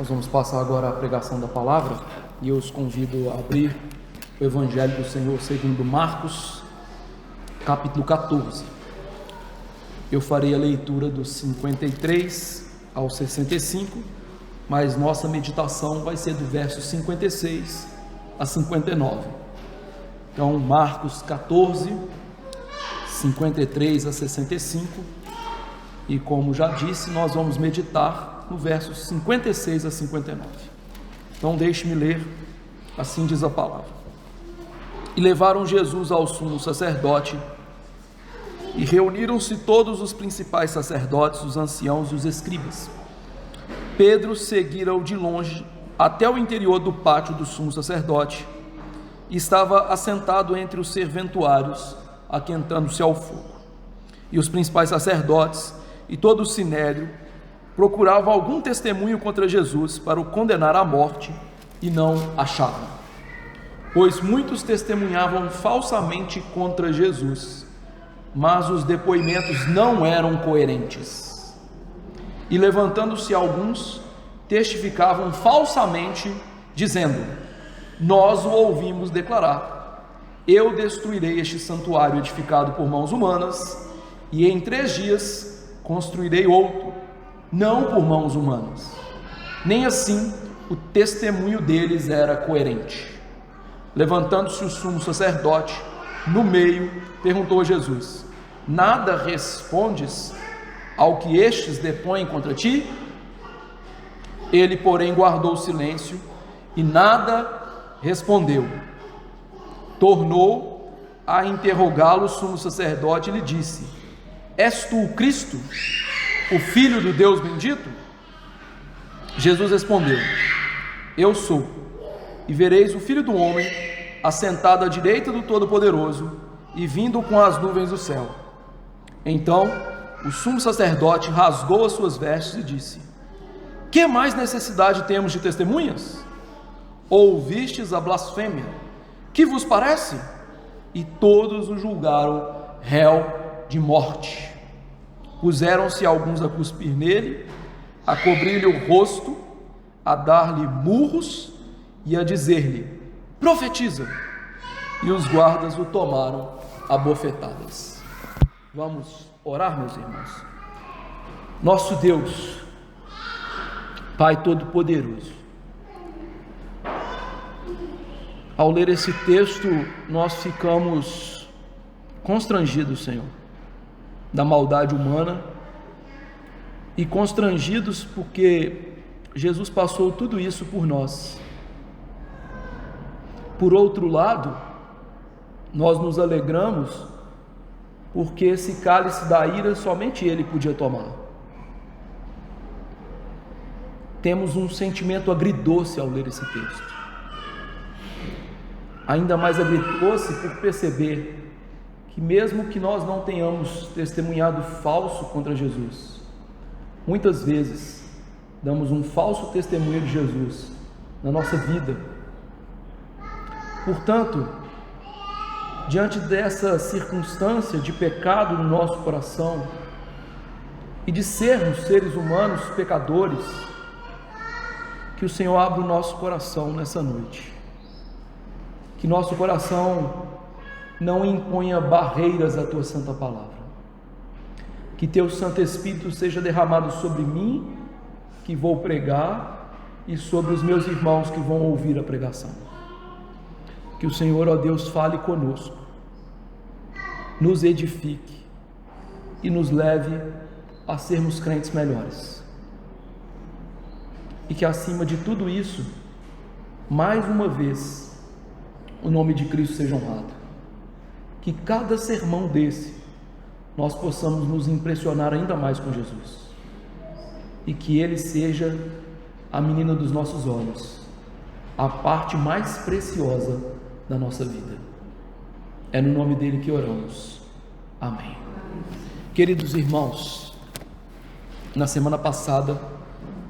Nós vamos passar agora à pregação da palavra e eu os convido a abrir o Evangelho do Senhor segundo Marcos, capítulo 14. Eu farei a leitura dos 53 ao 65, mas nossa meditação vai ser do verso 56 a 59. Então, Marcos 14, 53 a 65, e como já disse, nós vamos meditar no verso 56 a 59. Então deixe-me ler, assim diz a palavra. E levaram Jesus ao sumo sacerdote, e reuniram-se todos os principais sacerdotes, os anciãos e os escribas. Pedro seguira-o de longe até o interior do pátio do sumo sacerdote, e estava assentado entre os serventuários, aquentando-se ao fogo. E os principais sacerdotes e todo o sinédrio procuravam algum testemunho contra Jesus para o condenar à morte, e não achavam, pois muitos testemunhavam falsamente contra Jesus, mas os depoimentos não eram coerentes. E levantando-se alguns, testificavam falsamente, dizendo: nós o ouvimos declarar: eu destruirei este santuário edificado por mãos humanas, e em 3 dias construirei outro, não por mãos humanas. Nem assim o testemunho deles era coerente. Levantando-se o sumo sacerdote, no meio, perguntou a Jesus: nada respondes ao que estes depõem contra ti? Ele, porém, guardou silêncio e nada respondeu. Tornou a interrogá-lo o sumo sacerdote e lhe disse: és tu o Cristo, o Filho do Deus bendito? Jesus respondeu: eu sou. E vereis o Filho do Homem assentado à direita do Todo-Poderoso e vindo com as nuvens do céu. Então o sumo sacerdote rasgou as suas vestes e disse: que mais necessidade temos de testemunhas? Ouvistes a blasfêmia, que vos parece? E todos o julgaram réu de morte. Puseram-se alguns a cuspir nele, a cobrir-lhe o rosto, a dar-lhe murros e a dizer-lhe: profetiza! E os guardas o tomaram a bofetadas. Vamos orar, meus irmãos. Nosso Deus, Pai Todo-Poderoso, ao ler esse texto, nós ficamos constrangidos, Senhor, da maldade humana, e constrangidos porque Jesus passou tudo isso por nós. Por outro lado, nós nos alegramos porque esse cálice da ira somente Ele podia tomar. Temos um sentimento agridoce ao ler esse texto, ainda mais agridoce por perceber que mesmo que nós não tenhamos testemunhado falso contra Jesus, muitas vezes damos um falso testemunho de Jesus na nossa vida. Portanto, diante dessa circunstância de pecado no nosso coração e de sermos seres humanos pecadores, que o Senhor abra o nosso coração nessa noite, que nosso coração não imponha barreiras à Tua Santa Palavra, que Teu Santo Espírito seja derramado sobre mim, que vou pregar, e sobre os meus irmãos que vão ouvir a pregação. Que o Senhor, ó Deus, fale conosco, nos edifique e nos leve a sermos crentes melhores, e que acima de tudo isso, mais uma vez, o nome de Cristo seja honrado. Que cada sermão desse, nós possamos nos impressionar ainda mais com Jesus, e que Ele seja a menina dos nossos olhos, a parte mais preciosa da nossa vida. É no nome dEle que oramos. Amém. Queridos irmãos, na semana passada,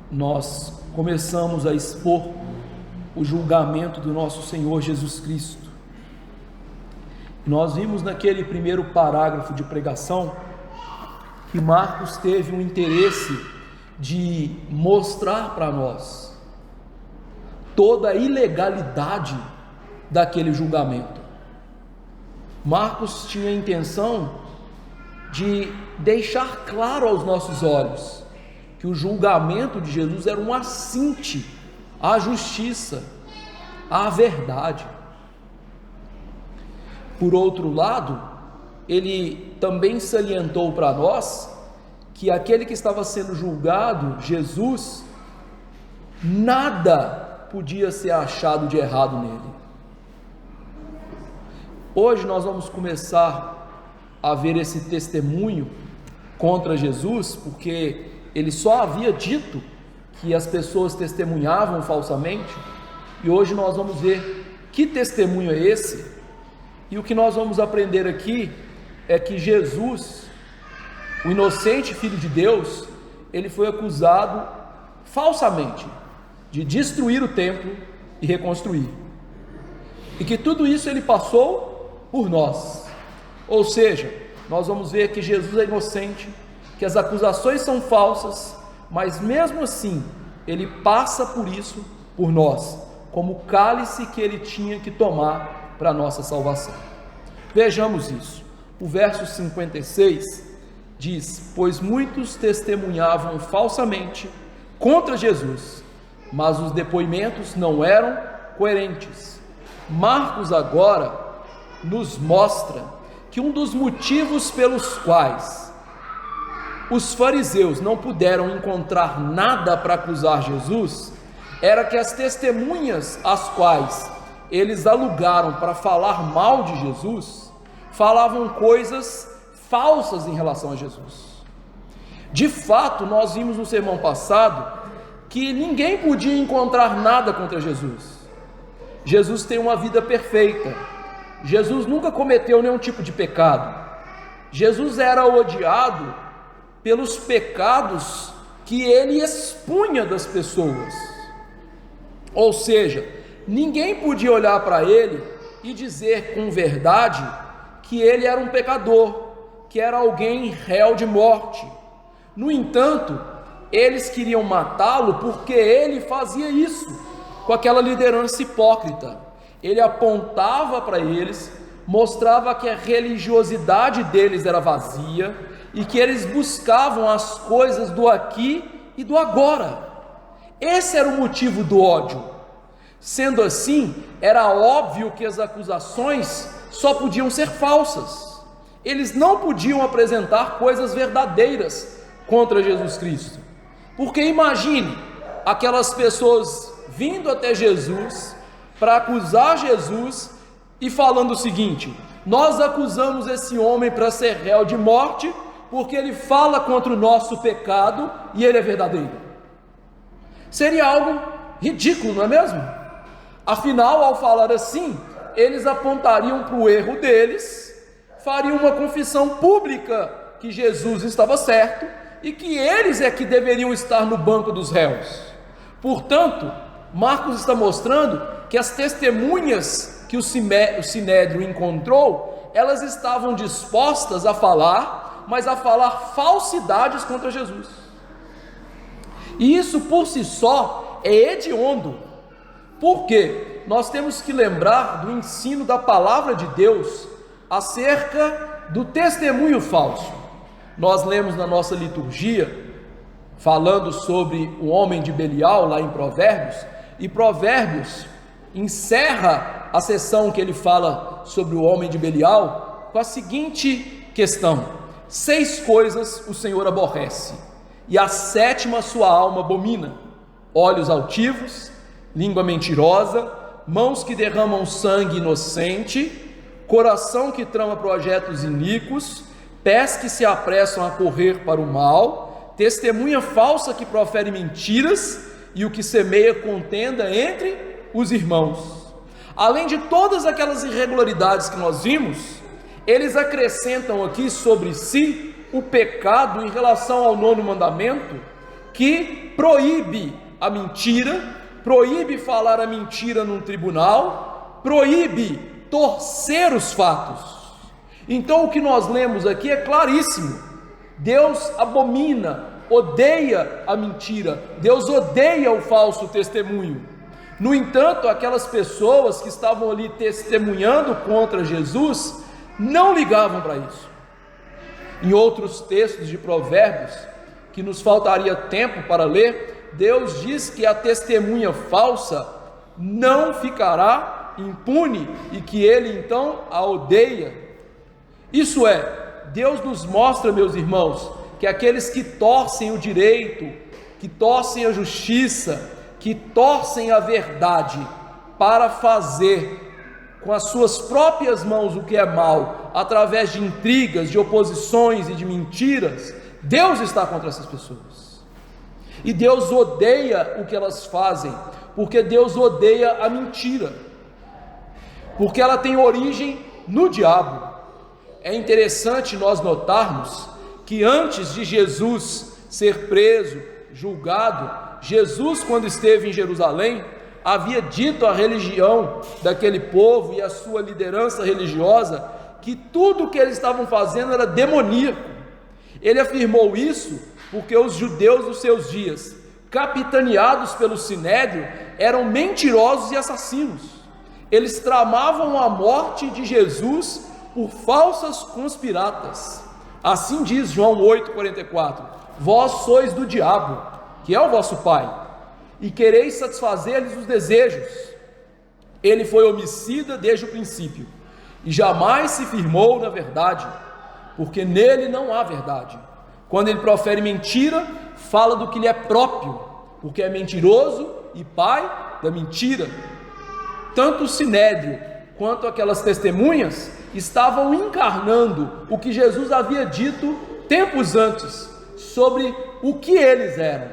nós começamos a expor o julgamento do nosso Senhor Jesus Cristo. Nós vimos naquele primeiro parágrafo de pregação que Marcos teve um interesse de mostrar para nós toda a ilegalidade daquele julgamento. Marcos tinha a intenção de deixar claro aos nossos olhos que o julgamento de Jesus era um assinte à justiça, à verdade. Por outro lado, ele também salientou para nós que aquele que estava sendo julgado, Jesus, nada podia ser achado de errado nele. Hoje nós vamos começar a ver esse testemunho contra Jesus, porque ele só havia dito que as pessoas testemunhavam falsamente, e hoje nós vamos ver que testemunho é esse, e o que nós vamos aprender aqui é que Jesus, o inocente Filho de Deus, ele foi acusado falsamente de destruir o templo e reconstruir, e que tudo isso ele passou por nós. Ou seja, nós vamos ver que Jesus é inocente, que as acusações são falsas, mas mesmo assim, ele passa por isso por nós, como o cálice que ele tinha que tomar para a nossa salvação. Vejamos isso. O verso 56 diz: pois muitos testemunhavam falsamente contra Jesus, mas os depoimentos não eram coerentes. Marcos agora nos mostra que um dos motivos pelos quais os fariseus não puderam encontrar nada para acusar Jesus era que as testemunhas às quais eles alugaram para falar mal de Jesus falavam coisas falsas em relação a Jesus. De fato, nós vimos no sermão passado que ninguém podia encontrar nada contra Jesus. Jesus tem uma vida perfeita. Jesus nunca cometeu nenhum tipo de pecado. Jesus era odiado pelos pecados que ele expunha das pessoas. Ou seja, ninguém podia olhar para ele e dizer com verdade que ele era um pecador, que era alguém réu de morte. No entanto, eles queriam matá-lo porque ele fazia isso com aquela liderança hipócrita. Ele apontava para eles, mostrava que a religiosidade deles era vazia e que eles buscavam as coisas do aqui e do agora. Esse era o motivo do ódio. Sendo assim, era óbvio que as acusações só podiam ser falsas. Eles não podiam apresentar coisas verdadeiras contra Jesus Cristo. Porque imagine aquelas pessoas vindo até Jesus para acusar Jesus e falando o seguinte: nós acusamos esse homem para ser réu de morte porque ele fala contra o nosso pecado e ele é verdadeiro. Seria algo ridículo, não é mesmo? Afinal, ao falar assim, eles apontariam para o erro deles, fariam uma confissão pública que Jesus estava certo e que eles é que deveriam estar no banco dos réus. Portanto, Marcos está mostrando que as testemunhas que o Sinédrio encontrou, elas estavam dispostas a falar, mas a falar falsidades contra Jesus. E isso por si só é hediondo. Por quê? Nós temos que lembrar do ensino da palavra de Deus acerca do testemunho falso. Nós lemos na nossa liturgia, falando sobre o homem de Belial, lá em Provérbios, e Provérbios encerra a sessão que ele fala sobre o homem de Belial com a seguinte questão: 6 coisas o Senhor aborrece, e a 7ª sua alma abomina: olhos altivos, língua mentirosa, mãos que derramam sangue inocente, coração que trama projetos iníquos, pés que se apressam a correr para o mal, testemunha falsa que profere mentiras, e o que semeia contenda entre os irmãos. Além de todas aquelas irregularidades que nós vimos, eles acrescentam aqui sobre si o pecado em relação ao 9º mandamento, que proíbe a mentira, proíbe falar a mentira num tribunal, proíbe torcer os fatos. Então o que nós lemos aqui é claríssimo: Deus abomina, odeia a mentira, Deus odeia o falso testemunho. No entanto, aquelas pessoas que estavam ali testemunhando contra Jesus não ligavam para isso. Em outros textos de Provérbios, que nos faltaria tempo para ler, Deus diz que a testemunha falsa não ficará impune e que ele então a odeia. Isso é, Deus nos mostra, meus irmãos, que aqueles que torcem o direito, que torcem a justiça, que torcem a verdade para fazer com as suas próprias mãos o que é mal, através de intrigas, de oposições e de mentiras, Deus está contra essas pessoas. E Deus odeia o que elas fazem, porque Deus odeia a mentira, porque ela tem origem no diabo. É interessante nós notarmos que antes de Jesus ser preso, julgado, Jesus, quando esteve em Jerusalém, havia dito à religião daquele povo e à sua liderança religiosa que tudo o que eles estavam fazendo era demoníaco. Ele afirmou isso porque os judeus dos seus dias, capitaneados pelo Sinédrio, eram mentirosos e assassinos. Eles tramavam a morte de Jesus por falsas conspiratas. Assim diz João 8,44: vós sois do diabo, que é o vosso pai, e quereis satisfazer-lhes os desejos. Ele foi homicida desde o princípio, e jamais se firmou na verdade, porque nele não há verdade. Quando ele profere mentira, fala do que lhe é próprio, porque é mentiroso e pai da mentira. Tanto o Sinédrio quanto aquelas testemunhas estavam encarnando o que Jesus havia dito tempos antes, sobre o que eles eram: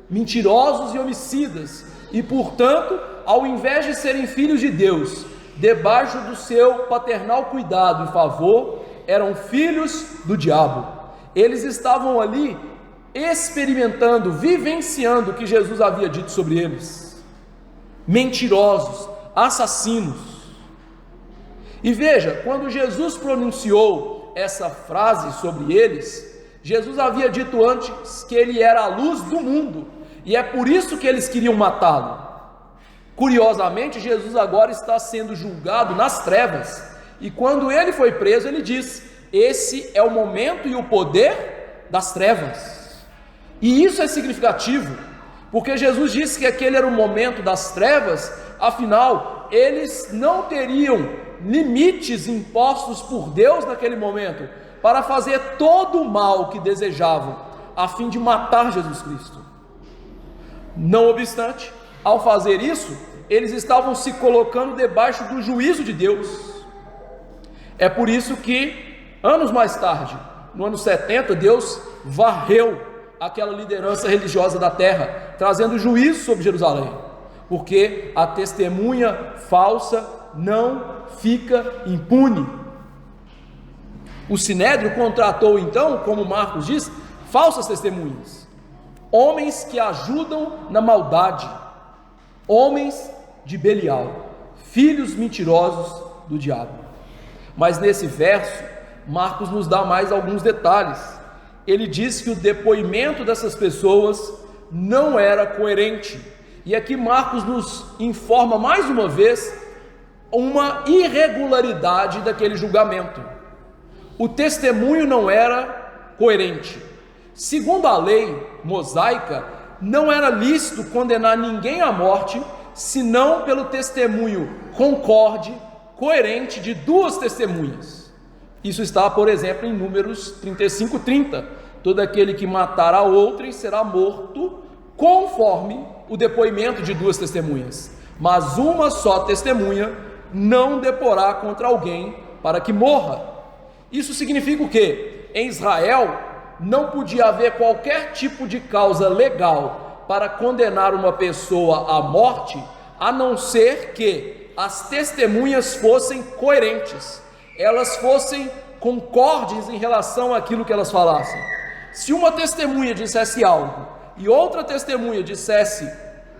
mentirosos e homicidas, e portanto, ao invés de serem filhos de Deus, debaixo do seu paternal cuidado e favor, eram filhos do diabo. Eles estavam ali experimentando, vivenciando o que Jesus havia dito sobre eles: mentirosos, assassinos. E veja, quando Jesus pronunciou essa frase sobre eles, Jesus havia dito antes que ele era a luz do mundo, e é por isso que eles queriam matá-lo. Curiosamente, Jesus agora está sendo julgado nas trevas, e quando ele foi preso, ele diz: esse é o momento e o poder das trevas. E isso é significativo, porque Jesus disse que aquele era o momento das trevas, afinal, eles não teriam limites impostos por Deus naquele momento, para fazer todo o mal que desejavam, a fim de matar Jesus Cristo. Não obstante, ao fazer isso, eles estavam se colocando debaixo do juízo de Deus. É por isso que, anos mais tarde, no ano 70, Deus varreu aquela liderança religiosa da terra, trazendo juízo sobre Jerusalém, porque a testemunha falsa não fica impune. O Sinédrio contratou então, como Marcos diz, falsas testemunhas, homens que ajudam na maldade, homens de Belial, filhos mentirosos do diabo. Mas nesse verso, Marcos nos dá mais alguns detalhes. Ele diz que o depoimento dessas pessoas não era coerente, e aqui Marcos nos informa mais uma vez uma irregularidade daquele julgamento. O testemunho não era coerente. Segundo a lei mosaica, não era lícito condenar ninguém à morte, senão pelo testemunho concorde, coerente de duas testemunhas. Isso está, por exemplo, em Números 35:30. Todo aquele que matar a outrem será morto conforme o depoimento de duas testemunhas, mas uma só testemunha não deporá contra alguém para que morra. Isso significa o quê? Em Israel não podia haver qualquer tipo de causa legal para condenar uma pessoa à morte, a não ser que as testemunhas fossem coerentes, elas fossem concordes em relação àquilo que elas falassem. Se uma testemunha dissesse algo e outra testemunha dissesse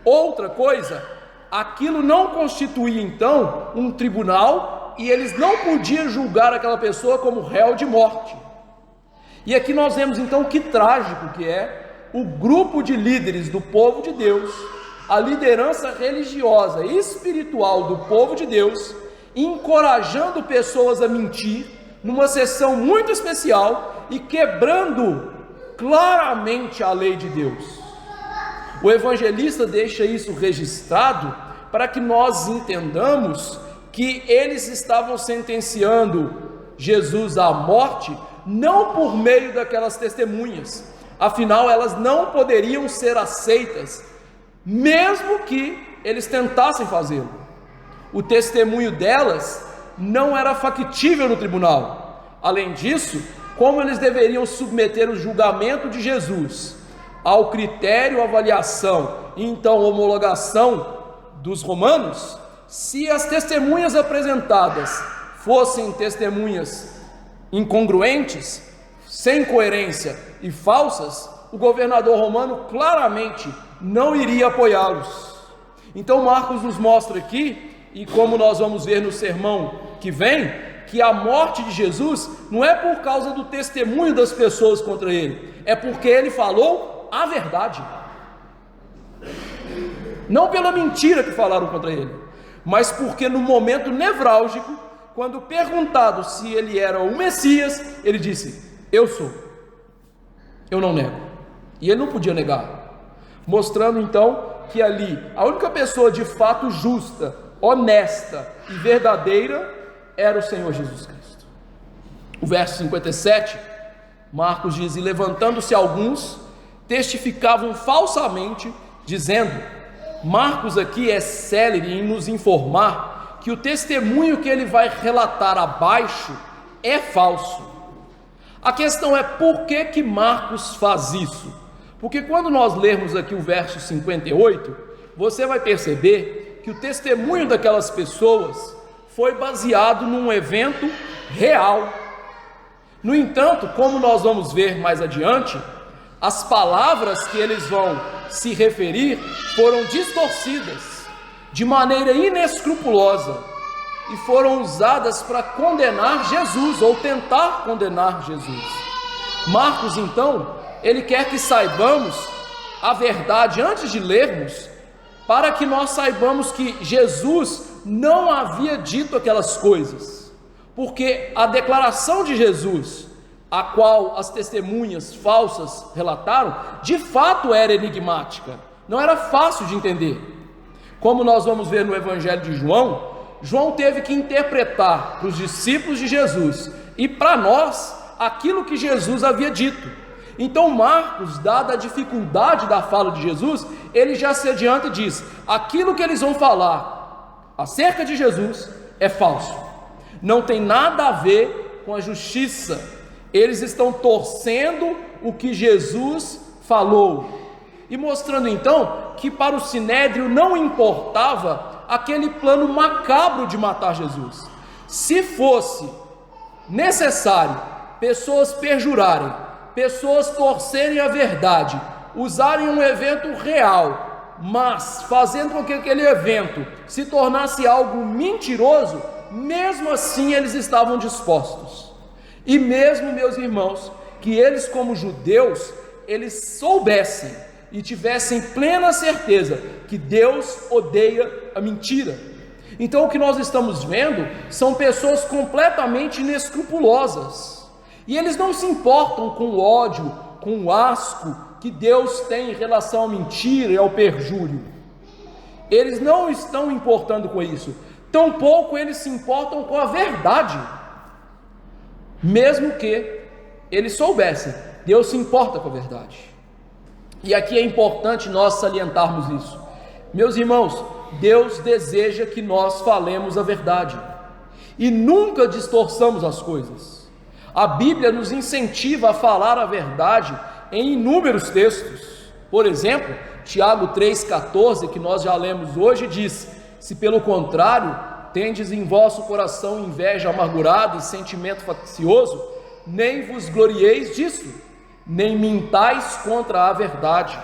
outra coisa, aquilo não constituía então um tribunal, e eles não podiam julgar aquela pessoa como réu de morte. E aqui nós vemos então que trágico que é o grupo de líderes do povo de Deus a liderança religiosa e espiritual do povo de Deus, encorajando pessoas a mentir, numa sessão muito especial e quebrando claramente a lei de Deus. O evangelista deixa isso registrado para que nós entendamos que eles estavam sentenciando Jesus à morte não por meio daquelas testemunhas, afinal elas não poderiam ser aceitas, mesmo que eles tentassem fazê-lo. O testemunho delas não era factível no tribunal. Além disso, como eles deveriam submeter o julgamento de Jesus ao critério, avaliação e então homologação dos romanos, se as testemunhas apresentadas fossem testemunhas incongruentes, sem coerência e falsas, o governador romano claramente não iria apoiá-los. Então Marcos nos mostra aqui, e como nós vamos ver no sermão que vem, que a morte de Jesus não é por causa do testemunho das pessoas contra ele, é porque ele falou a verdade, não pela mentira que falaram contra ele, mas porque no momento nevrálgico, quando perguntado se ele era o Messias, ele disse: eu sou, eu não nego. E ele não podia negar, mostrando então que ali a única pessoa de fato justa, honesta e verdadeira era o Senhor Jesus Cristo. O verso 57, Marcos diz: e levantando-se alguns, testificavam falsamente, dizendo... Marcos aqui é célere em nos informar que o testemunho que ele vai relatar abaixo é falso. A questão é por que Marcos faz isso? Porque quando nós lermos aqui o verso 58, você vai perceber que o testemunho daquelas pessoas foi baseado num evento real. No entanto, como nós vamos ver mais adiante, as palavras que eles vão se referir foram distorcidas de maneira inescrupulosa e foram usadas para condenar Jesus ou tentar condenar Jesus. Marcos, então, ele quer que saibamos a verdade antes de lermos, para que nós saibamos que Jesus não havia dito aquelas coisas, porque a declaração de Jesus, a qual as testemunhas falsas relataram, de fato era enigmática, não era fácil de entender. Como nós vamos ver no Evangelho de João, João teve que interpretar para os discípulos de Jesus e para nós aquilo que Jesus havia dito. Então Marcos, dada a dificuldade da fala de Jesus, ele já se adianta e diz: aquilo que eles vão falar acerca de Jesus é falso, não tem nada a ver com a justiça. Eles estão torcendo o que Jesus falou e mostrando então que para o sinédrio não importava aquele plano macabro de matar Jesus. Se fosse necessário pessoas perjurarem, pessoas torcerem a verdade, usarem um evento real, mas fazendo com que aquele evento se tornasse algo mentiroso, mesmo assim eles estavam dispostos. E mesmo, meus irmãos, que eles como judeus, eles soubessem e tivessem plena certeza que Deus odeia a mentira. Então o que nós estamos vendo são pessoas completamente inescrupulosas, e eles não se importam com o ódio, com o asco que Deus tem em relação à mentira e ao perjúrio. Eles não estão importando com isso, tampouco eles se importam com a verdade. Mesmo que eles soubessem, Deus se importa com a verdade. E aqui é importante nós salientarmos isso. Meus irmãos, Deus deseja que nós falemos a verdade e nunca distorçamos as coisas. A Bíblia nos incentiva a falar a verdade em inúmeros textos. Por exemplo, Tiago 3,14, que nós já lemos hoje, diz: se pelo contrário tendes em vosso coração inveja amargurada e sentimento faccioso, nem vos glorieis disso, nem mintais contra a verdade.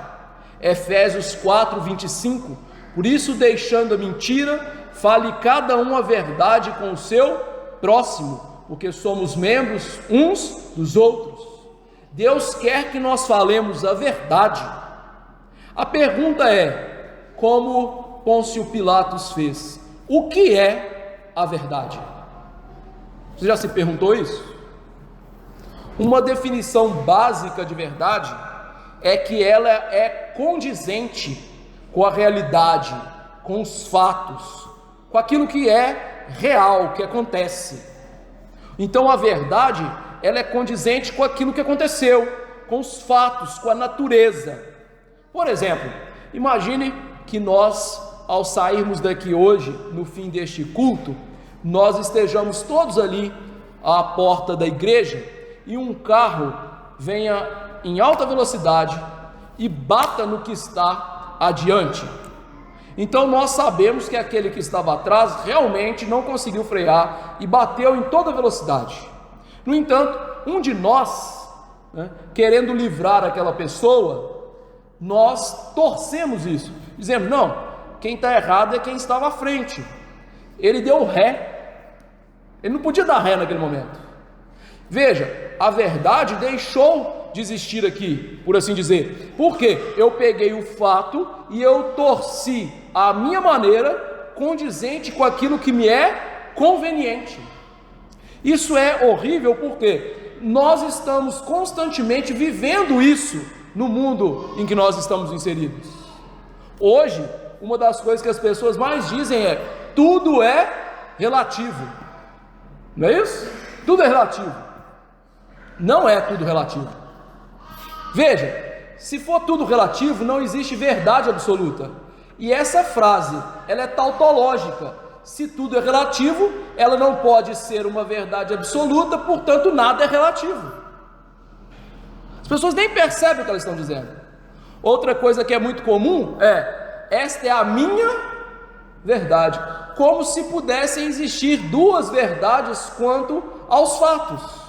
Efésios 4:25, por isso, deixando a mentira, fale cada um a verdade com o seu próximo, porque somos membros uns dos outros. Deus quer que nós falemos a verdade. A pergunta é: como Pôncio Pilatos fez: o que é a verdade? Você já se perguntou isso? Uma definição básica de verdade é que ela é condizente com a realidade, com os fatos, com aquilo que é real, que acontece. Então a verdade, ela é condizente com aquilo que aconteceu, com os fatos, com a natureza. Por exemplo, imagine que nós, ao sairmos daqui hoje, no fim deste culto, nós estejamos todos ali à porta da igreja e um carro venha em alta velocidade e bata no que está adiante. Então nós sabemos que aquele que estava atrás realmente não conseguiu frear e bateu em toda velocidade. No entanto, um de nós, querendo livrar aquela pessoa, nós torcemos isso, dizemos: não, quem está errado é quem estava à frente. Ele deu ré, ele não podia dar ré naquele momento. Veja, a verdade deixou de existir aqui, por assim dizer, porque eu peguei o fato e eu torci a minha maneira, condizente com aquilo que me é conveniente. Isso é horrível porque nós estamos constantemente vivendo isso no mundo em que nós estamos inseridos. Hoje, uma das coisas que as pessoas mais dizem é: tudo é relativo. Não é isso? Tudo é relativo. Não é tudo relativo. Veja, se for tudo relativo, não existe verdade absoluta. E essa frase, ela é tautológica. Se tudo é relativo, ela não pode ser uma verdade absoluta, portanto nada é relativo. As pessoas nem percebem o que elas estão dizendo. Outra coisa que é muito comum é: esta é a minha verdade. Como se pudessem existir duas verdades quanto aos fatos.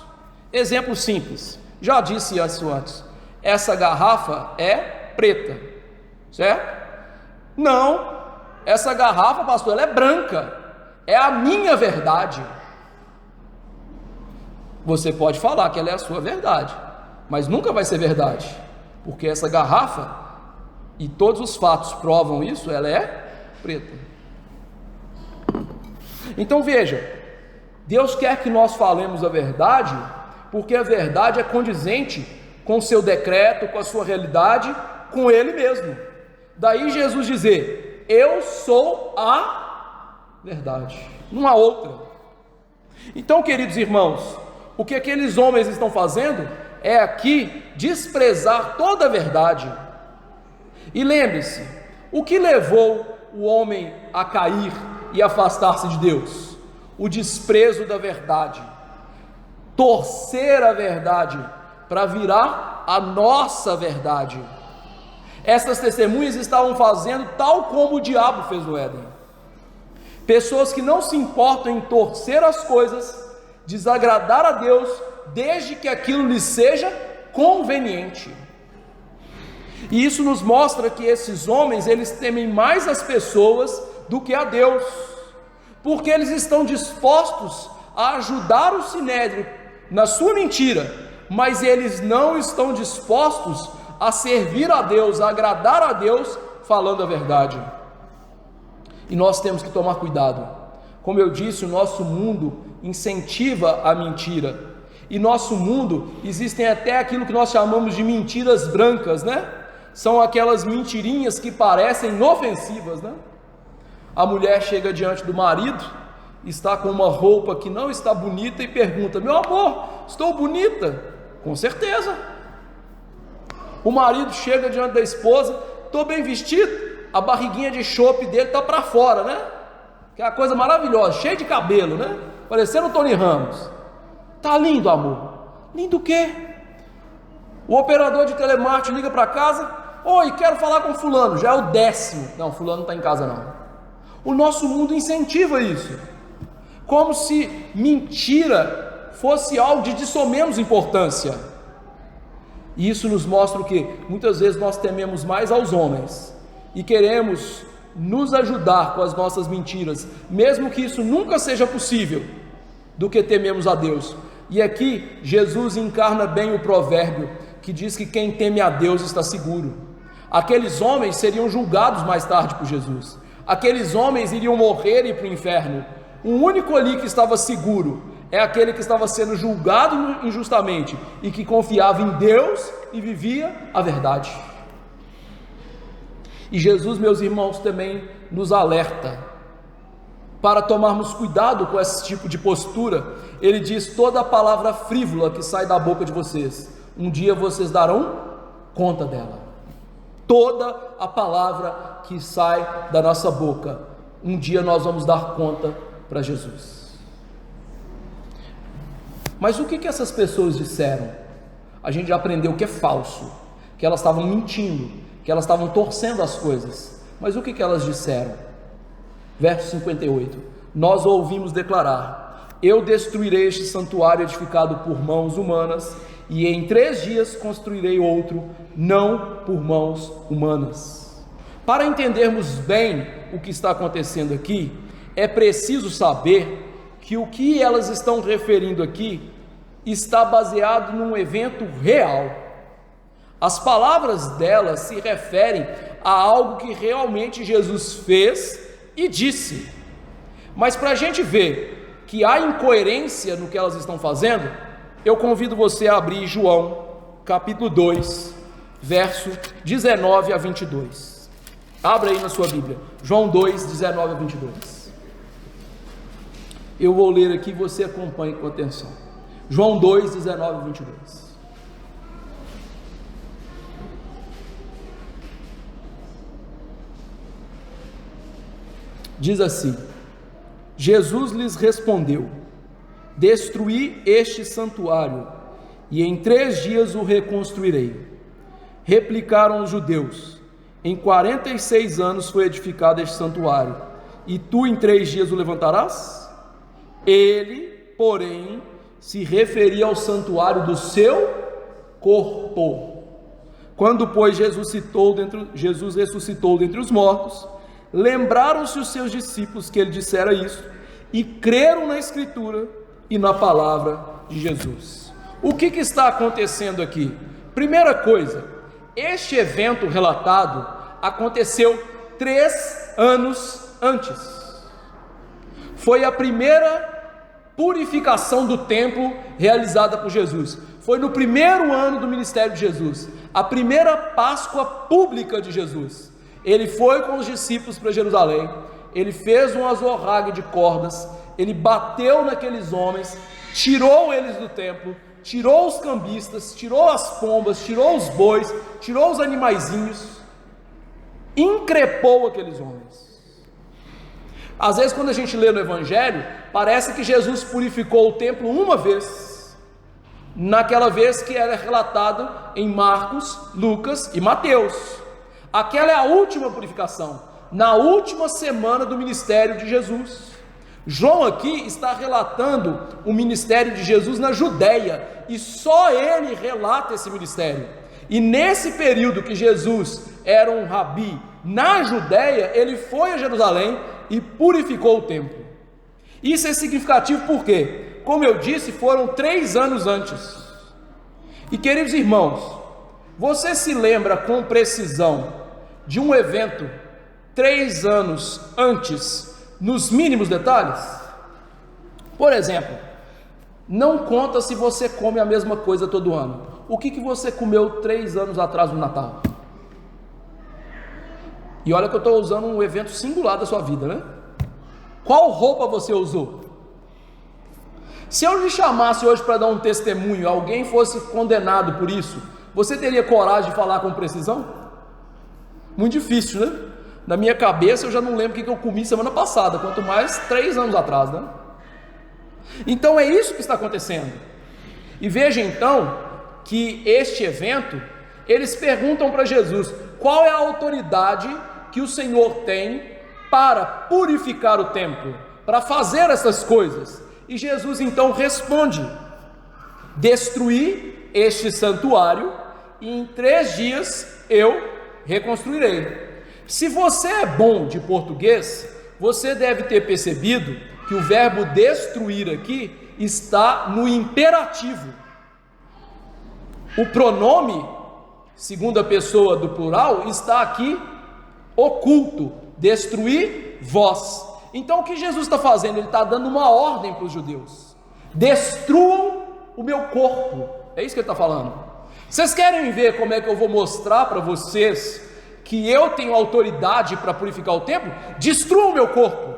Exemplo simples, já disse isso antes: essa garrafa é preta, certo? Não, essa garrafa, pastor, ela é branca, é a minha verdade. Você pode falar que ela é a sua verdade, mas nunca vai ser verdade, porque essa garrafa, e todos os fatos provam isso, ela é preta. Então veja, Deus quer que nós falemos a verdade, porque a verdade é condizente com o seu decreto, com a sua realidade, com Ele mesmo. Daí Jesus dizer: eu sou a verdade, não há outra. Então, queridos irmãos, o que aqueles homens estão fazendo é aqui desprezar toda a verdade. E lembre-se, o que levou o homem a cair e afastar-se de Deus? O desprezo da verdade. Torcer a verdade para virar a nossa verdade. Essas testemunhas estavam fazendo tal como o diabo fez no Éden. Pessoas que não se importam em torcer as coisas, desagradar a Deus, desde que aquilo lhes seja conveniente. E isso nos mostra que esses homens, eles temem mais as pessoas do que a Deus, porque eles estão dispostos a ajudar o Sinédrio na sua mentira, mas eles não estão dispostos a servir a Deus, a agradar a Deus, falando a verdade. E nós temos que tomar cuidado. Como eu disse, o nosso mundo incentiva a mentira, e nosso mundo existem até aquilo que nós chamamos de mentiras brancas, né? São aquelas mentirinhas que parecem inofensivas, né? A mulher chega diante do marido, está com uma roupa que não está bonita e pergunta: meu amor, estou bonita? Com certeza. O marido chega diante da esposa: estou bem vestido? A barriguinha de chope dele está para fora, né? Que é uma coisa maravilhosa, cheio de cabelo, né? Parecendo o Tony Ramos. Tá lindo, amor. Lindo o quê? O operador de telemarketing liga para casa: oi, quero falar com fulano. Já é o 10º. Não, fulano não está em casa não. O nosso mundo incentiva isso, como se mentira fosse algo de somenos importância. E isso nos mostra o que? Muitas vezes nós tememos mais aos homens e queremos nos ajudar com as nossas mentiras, mesmo que isso nunca seja possível, do que tememos a Deus. E aqui Jesus encarna bem o provérbio que diz que quem teme a Deus está seguro. Aqueles homens seriam julgados mais tarde por Jesus. Aqueles homens iriam morrer e ir para o inferno. O único ali que estava seguro é aquele que estava sendo julgado injustamente e que confiava em Deus e vivia a verdade. E Jesus, meus irmãos, também nos alerta para tomarmos cuidado com esse tipo de postura. Ele diz: toda palavra frívola que sai da boca de vocês, um dia vocês darão conta dela. Toda a palavra que sai da nossa boca, um dia nós vamos dar conta para Jesus. Mas o que essas pessoas disseram? A gente já aprendeu que é falso, que elas estavam mentindo, que elas estavam torcendo as coisas. Mas o que elas disseram? Verso 58: nós ouvimos declarar: eu destruirei este santuário edificado por mãos humanas, e em 3 dias construirei outro, não por mãos humanas. Para entendermos bem o que está acontecendo aqui, é preciso saber que o que elas estão referindo aqui está baseado num evento real. As palavras delas se referem a algo que realmente Jesus fez e disse. Mas para a gente ver que há incoerência no que elas estão fazendo, eu convido você a abrir João capítulo 2, verso 19 a 22. Abra aí na sua Bíblia, João 2, 19 a 22. Eu vou ler aqui e você acompanhe com atenção. João 2, 19 a 22. Diz assim: Jesus lhes respondeu: destruí este santuário, e em 3 dias o reconstruirei. Replicaram os judeus: em 46 anos foi edificado este santuário, e tu em 3 dias o levantarás? Ele, porém, se referia ao santuário do seu corpo. Quando, pois, Jesus ressuscitou dentre os mortos, lembraram-se os seus discípulos que ele dissera isso, e creram na Escritura e na palavra de Jesus. O que está acontecendo aqui? Primeira coisa, este evento relatado aconteceu 3 anos antes. Foi a primeira purificação do templo realizada por Jesus. Foi no primeiro ano do ministério de Jesus, a primeira Páscoa pública de Jesus. Ele foi com os discípulos para Jerusalém, ele fez um azorrague de cordas, ele bateu naqueles homens, tirou eles do templo, tirou os cambistas, tirou as pombas, tirou os bois, tirou os animaizinhos, increpou aqueles homens. Às vezes, quando a gente lê no Evangelho, parece que Jesus purificou o templo uma vez, naquela vez que era relatado em Marcos, Lucas e Mateus. Aquela é a última purificação, na última semana do ministério de Jesus. João aqui está relatando o ministério de Jesus na Judéia, e só ele relata esse ministério. E nesse período que Jesus era um rabi na Judéia, ele foi a Jerusalém e purificou o templo. Isso é significativo porque, como eu disse, foram 3 anos antes. E queridos irmãos, você se lembra com precisão de um evento 3 anos antes, nos mínimos detalhes? Por exemplo, não conta se você come a mesma coisa todo ano. O que você comeu 3 anos atrás no Natal? E olha que eu estou usando um evento singular da sua vida, né? Qual roupa você usou? Se eu lhe chamasse hoje para dar um testemunho, alguém fosse condenado por isso, você teria coragem de falar com precisão? Muito difícil, né? Na minha cabeça eu já não lembro o que eu comi semana passada, quanto mais 3 anos atrás, né? Então é isso que está acontecendo. E veja então que este evento, eles perguntam para Jesus: qual é a autoridade que o Senhor tem para purificar o templo, para fazer essas coisas? E Jesus então responde: destruí este santuário e em 3 dias eu reconstruirei. Se você é bom de português, você deve ter percebido que o verbo destruir aqui está no imperativo. O pronome segunda pessoa do plural, está aqui oculto, destruir vós. Então o que Jesus está fazendo? Ele está dando uma ordem para os judeus: destruam o meu corpo. É isso que ele está falando. Vocês querem ver como é que eu vou mostrar para vocês que eu tenho autoridade para purificar o templo? Destruam o meu corpo,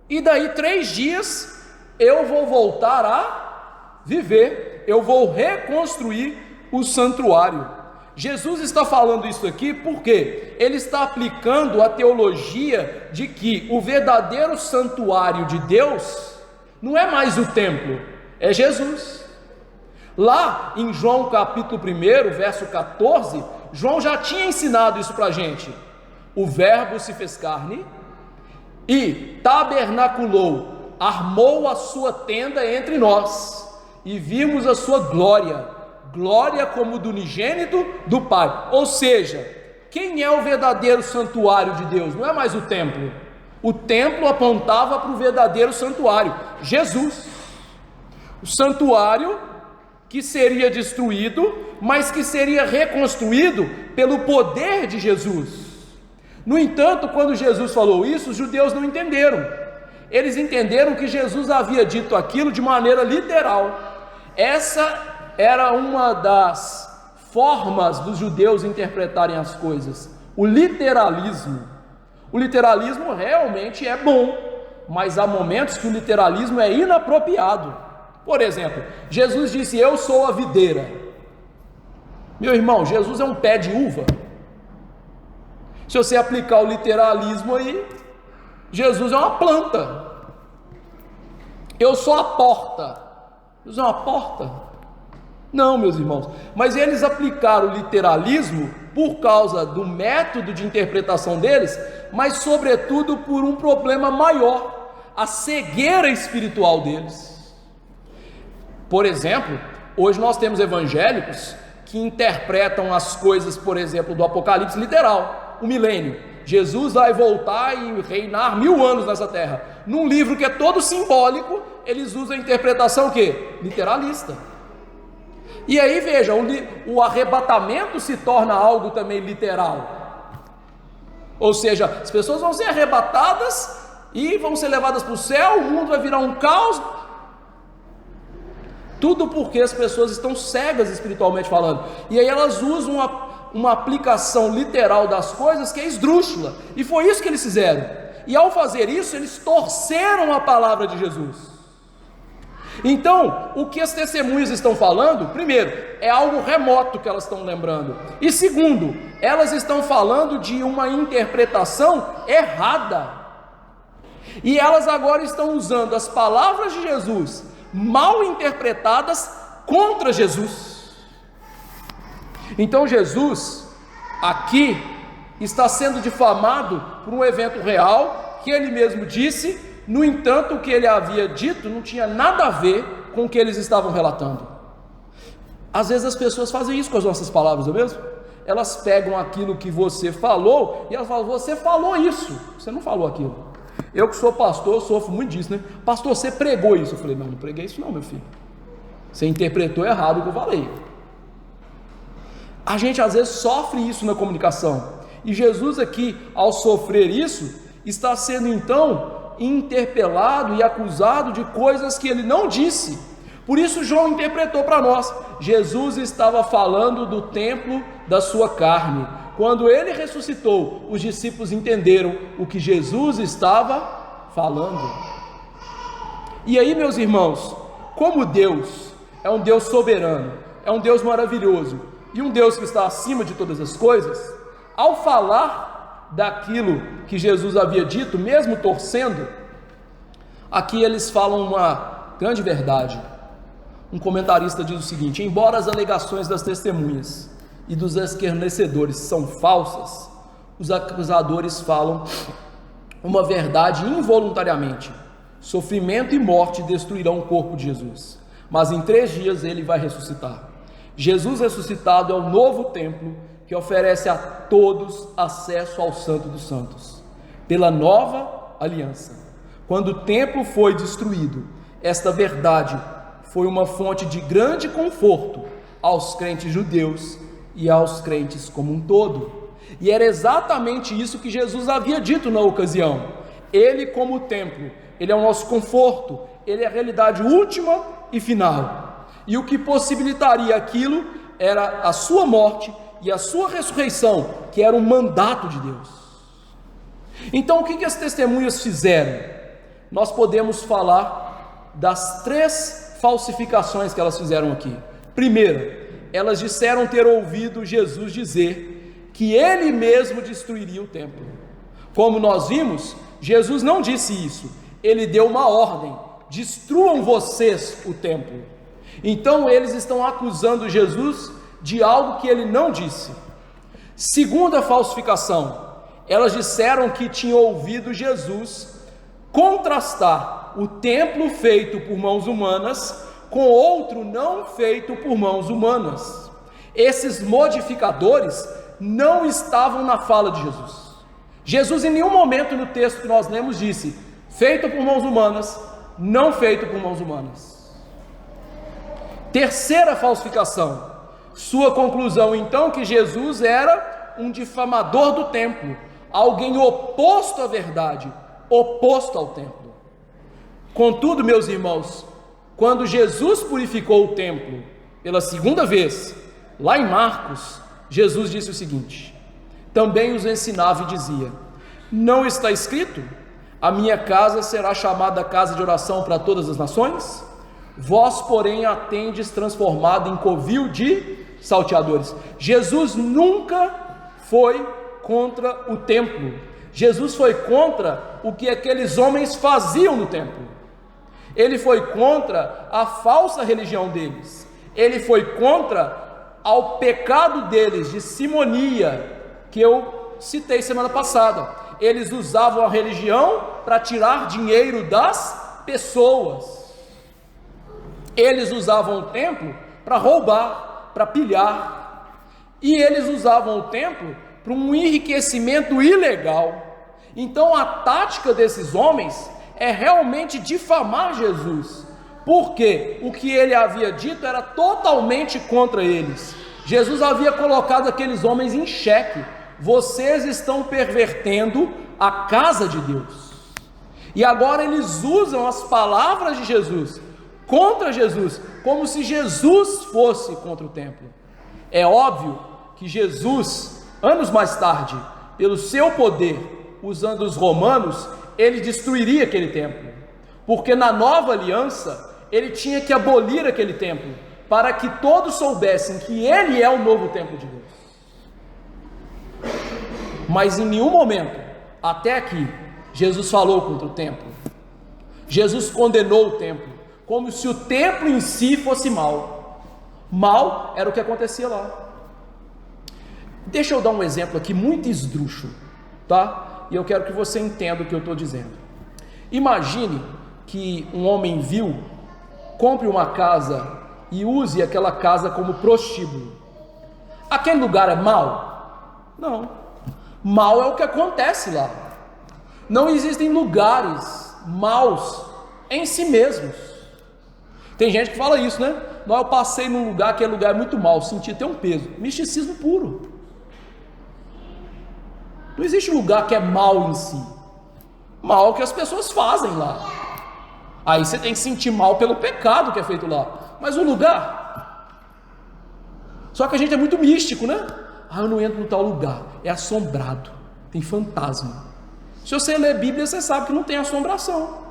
e daí 3 dias eu vou voltar a viver, eu vou reconstruir o santuário. Jesus está falando isso aqui porque ele está aplicando a teologia de que o verdadeiro santuário de Deus não é mais o templo, é Jesus. Lá em João capítulo 1, verso 14, João já tinha ensinado isso para a gente. O verbo se fez carne e tabernaculou, armou a sua tenda entre nós, e vimos a sua glória, glória como do unigênito do Pai. Ou seja, quem é o verdadeiro santuário de Deus? Não é mais o templo. O templo apontava para o verdadeiro santuário, Jesus. O santuário que seria destruído, mas que seria reconstruído pelo poder de Jesus. No entanto, quando Jesus falou isso, os judeus não entenderam. Eles entenderam que Jesus havia dito aquilo de maneira literal. Essa era uma das formas dos judeus interpretarem as coisas, o literalismo. O literalismo realmente é bom, mas há momentos que o literalismo é inapropriado. Por exemplo, Jesus disse: eu sou a videira. Meu irmão, Jesus é um pé de uva. Se você aplicar o literalismo aí, Jesus é uma planta. Eu sou a porta. Jesus é uma porta? Não, meus irmãos, mas eles aplicaram o literalismo por causa do método de interpretação deles, mas sobretudo por um problema maior, a cegueira espiritual deles. Por exemplo, hoje nós temos evangélicos que interpretam as coisas, por exemplo, do Apocalipse literal, o milênio. Jesus vai voltar e reinar 1000 anos nessa terra. Num livro que é todo simbólico, eles usam a interpretação o quê? Literalista. E aí veja, o arrebatamento se torna algo também literal. Ou seja, as pessoas vão ser arrebatadas e vão ser levadas para o céu, o mundo vai virar um caos. Tudo porque as pessoas estão cegas espiritualmente falando. E aí elas usam uma aplicação literal das coisas que é esdrúxula. E foi isso que eles fizeram. E ao fazer isso, eles torceram a palavra de Jesus. Então, o que as testemunhas estão falando, primeiro, é algo remoto que elas estão lembrando. E segundo, elas estão falando de uma interpretação errada. E elas agora estão usando as palavras de Jesus mal interpretadas contra Jesus. Então Jesus aqui está sendo difamado por um evento real que ele mesmo disse. No entanto, o que ele havia dito não tinha nada a ver com o que eles estavam relatando. Às vezes as pessoas fazem isso com as nossas palavras, não é mesmo? Elas pegam aquilo que você falou e elas falam: você falou isso, você não falou aquilo. Eu que sou pastor, sofro muito disso, né? Pastor, você pregou isso. Eu falei: não preguei isso não, meu filho. Você interpretou errado o que eu falei. A gente às vezes sofre isso na comunicação. E Jesus aqui, ao sofrer isso, está sendo então interpelado e acusado de coisas que ele não disse. Por isso João interpretou para nós. Jesus estava falando do templo da sua carne. Quando ele ressuscitou, os discípulos entenderam o que Jesus estava falando. E aí, meus irmãos, como Deus é um Deus soberano, é um Deus maravilhoso e um Deus que está acima de todas as coisas, ao falar daquilo que Jesus havia dito, mesmo torcendo, aqui eles falam uma grande verdade. Um comentarista diz o seguinte: embora as alegações das testemunhas e dos escarnecedores são falsas, os acusadores falam uma verdade involuntariamente. Sofrimento e morte destruirão o corpo de Jesus, mas em 3 dias ele vai ressuscitar. Jesus ressuscitado é o novo templo que oferece a todos acesso ao Santo dos Santos, pela nova aliança. Quando o templo foi destruído, esta verdade foi uma fonte de grande conforto aos crentes judeus e aos crentes como um todo. E era exatamente isso que Jesus havia dito na ocasião. Ele, como templo, ele é o nosso conforto, ele é a realidade última e final. E o que possibilitaria aquilo era a sua morte e a sua ressurreição, que era um mandato de Deus. Então, o que as testemunhas fizeram? Nós podemos falar das 3 falsificações que elas fizeram aqui. Primeira, elas disseram ter ouvido Jesus dizer que ele mesmo destruiria o templo. Como nós vimos, Jesus não disse isso, ele deu uma ordem: destruam vocês o templo. Então eles estão acusando Jesus de algo que ele não disse. Segunda falsificação, elas disseram que tinham ouvido Jesus contrastar o templo feito por mãos humanas com outro não feito por mãos humanas. Esses modificadores não estavam na fala de Jesus. Jesus em nenhum momento no texto que nós lemos disse feito por mãos humanas, não feito por mãos humanas. Terceira falsificação, sua conclusão então que Jesus era um difamador do templo, alguém oposto à verdade, oposto ao templo. Contudo, meus irmãos, quando Jesus purificou o templo pela segunda vez, lá em Marcos, Jesus disse o seguinte: também os ensinava e dizia: não está escrito, a minha casa será chamada casa de oração para todas as nações? Vós, porém, a tendes transformado em covil de salteadores. Jesus nunca foi contra o templo. Jesus foi contra o que aqueles homens faziam no templo. Ele foi contra a falsa religião deles. Ele foi contra ao pecado deles de simonia, que eu citei semana passada. Eles usavam a religião para tirar dinheiro das pessoas. Eles usavam o templo para roubar, para pilhar. E eles usavam o templo para um enriquecimento ilegal. Então a tática desses homens é realmente difamar Jesus, porque o que ele havia dito era totalmente contra eles. Jesus havia colocado aqueles homens em xeque: vocês estão pervertendo a casa de Deus. E agora eles usam as palavras de Jesus contra Jesus, como se Jesus fosse contra o templo. É óbvio que Jesus, anos mais tarde, pelo seu poder, usando os romanos, ele destruiria aquele templo, porque na nova aliança ele tinha que abolir aquele templo, para que todos soubessem que ele é o novo templo de Deus. Mas em nenhum momento, até aqui, Jesus falou contra o templo. Jesus condenou o templo, como se o templo em si fosse mal. Mal era o que acontecia lá. Deixa eu dar um exemplo aqui muito esdrúxulo, tá? E eu quero que você entenda o que eu estou dizendo. Imagine que um homem vil compre uma casa e use aquela casa como prostíbulo. Aquele lugar é mau? Não. Mal é o que acontece lá. Não existem lugares maus em si mesmos. Tem gente que fala isso, né? Não, eu passei num lugar, aquele lugar é muito mau, senti até um peso. Misticismo puro. Não existe lugar que é mal em si. Mal que as pessoas fazem lá. Aí você tem que sentir mal pelo pecado que é feito lá. Mas o lugar... Só que a gente é muito místico, né? Ah, eu não entro no tal lugar. É assombrado. Tem fantasma. Se você ler Bíblia, você sabe que não tem assombração.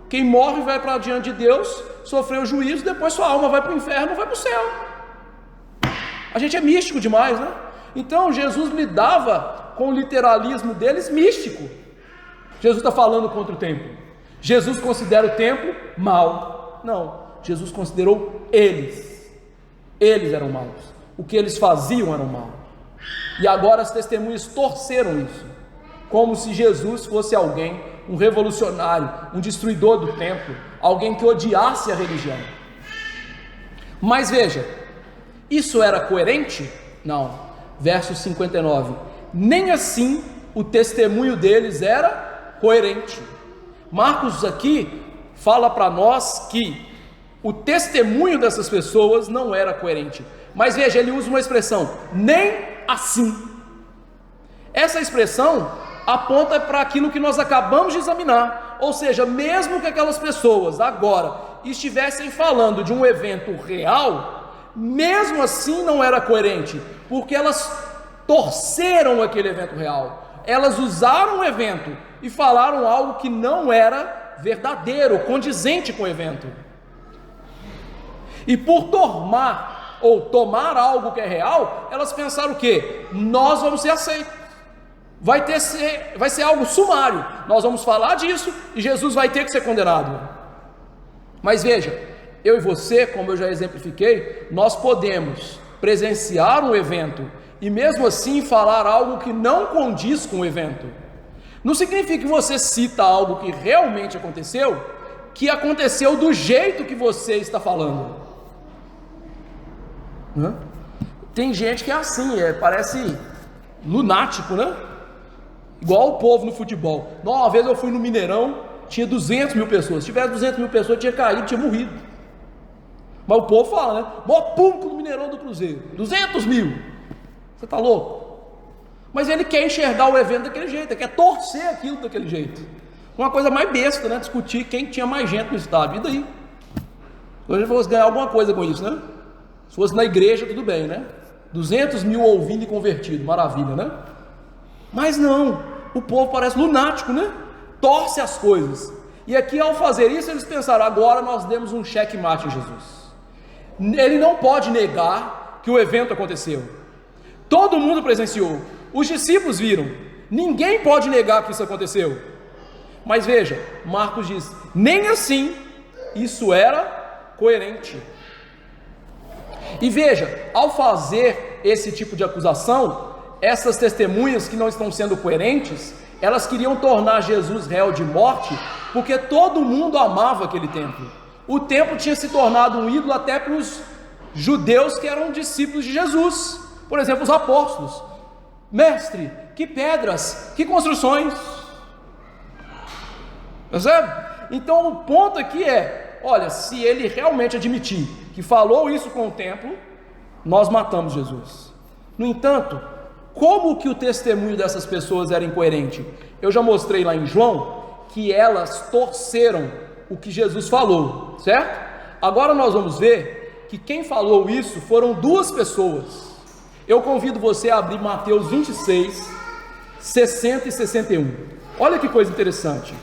Quem morre vai para diante de Deus, sofreu o juízo, depois sua alma vai para o inferno, vai para o céu. A gente é místico demais, né? Então Jesus lidava com o literalismo deles místico. Jesus está falando contra o templo. Jesus considera o templo mau. Não, Jesus considerou eles. Eles eram maus. O que eles faziam era mal. E agora as testemunhas torceram isso, como se Jesus fosse alguém, um revolucionário, um destruidor do templo, alguém que odiasse a religião. Mas veja, isso era coerente? Não. Verso 59. Nem assim o testemunho deles era coerente. Marcos aqui fala para nós que o testemunho dessas pessoas não era coerente. Mas veja, ele usa uma expressão, nem assim. Essa expressão aponta para aquilo que nós acabamos de examinar, ou seja, mesmo que aquelas pessoas agora estivessem falando de um evento real, mesmo assim não era coerente, porque elas torceram aquele evento real, elas usaram o evento e falaram algo que não era verdadeiro, condizente com o evento. E por tomar algo que é real, elas pensaram o quê? Nós vamos ser aceitos, vai ser algo sumário, nós vamos falar disso e Jesus vai ter que ser condenado. Mas veja, eu e você, como eu já exemplifiquei, nós podemos presenciar um evento e mesmo assim falar algo que não condiz com o evento. Não significa que você cita algo que realmente aconteceu, que aconteceu do jeito que você está falando. Tem gente que é assim, parece lunático, né? Igual o povo no futebol. Uma vez eu fui no Mineirão, tinha 200 mil pessoas. Se tivesse 200 mil pessoas, tinha caído, tinha morrido. Mas o povo fala, né? Maior público no Mineirão do Cruzeiro, 200 mil. Você está louco? Mas ele quer enxergar o evento daquele jeito, ele quer torcer aquilo daquele jeito. Uma coisa mais besta, né? Discutir quem tinha mais gente no estádio. E daí? Se a gente fosse ganhar alguma coisa com isso, né? Se fosse na igreja, tudo bem, né? 200 mil ouvindo e convertido, maravilha, né? Mas não, o povo parece lunático, né? Torce as coisas. E aqui, ao fazer isso, eles pensaram, agora nós demos um checkmate em Jesus. Ele não pode negar que o evento aconteceu. Todo mundo presenciou. Os discípulos viram. Ninguém pode negar que isso aconteceu. Mas veja, Marcos diz, nem assim isso era coerente. E veja, ao fazer esse tipo de acusação, essas testemunhas que não estão sendo coerentes, elas queriam tornar Jesus réu de morte, porque todo mundo amava aquele templo. O templo tinha se tornado um ídolo até para os judeus que eram discípulos de Jesus. Por exemplo, os apóstolos. Mestre, que pedras, que construções. Percebe? Então o ponto aqui é, olha, se ele realmente admitir que falou isso com o templo, nós matamos Jesus. No entanto, como que o testemunho dessas pessoas era incoerente? Eu já mostrei lá em João que elas torceram o que Jesus falou, certo? Agora nós vamos ver que quem falou isso foram duas pessoas. Eu convido você a abrir Mateus 26, 60 e 61. Olha que coisa interessante.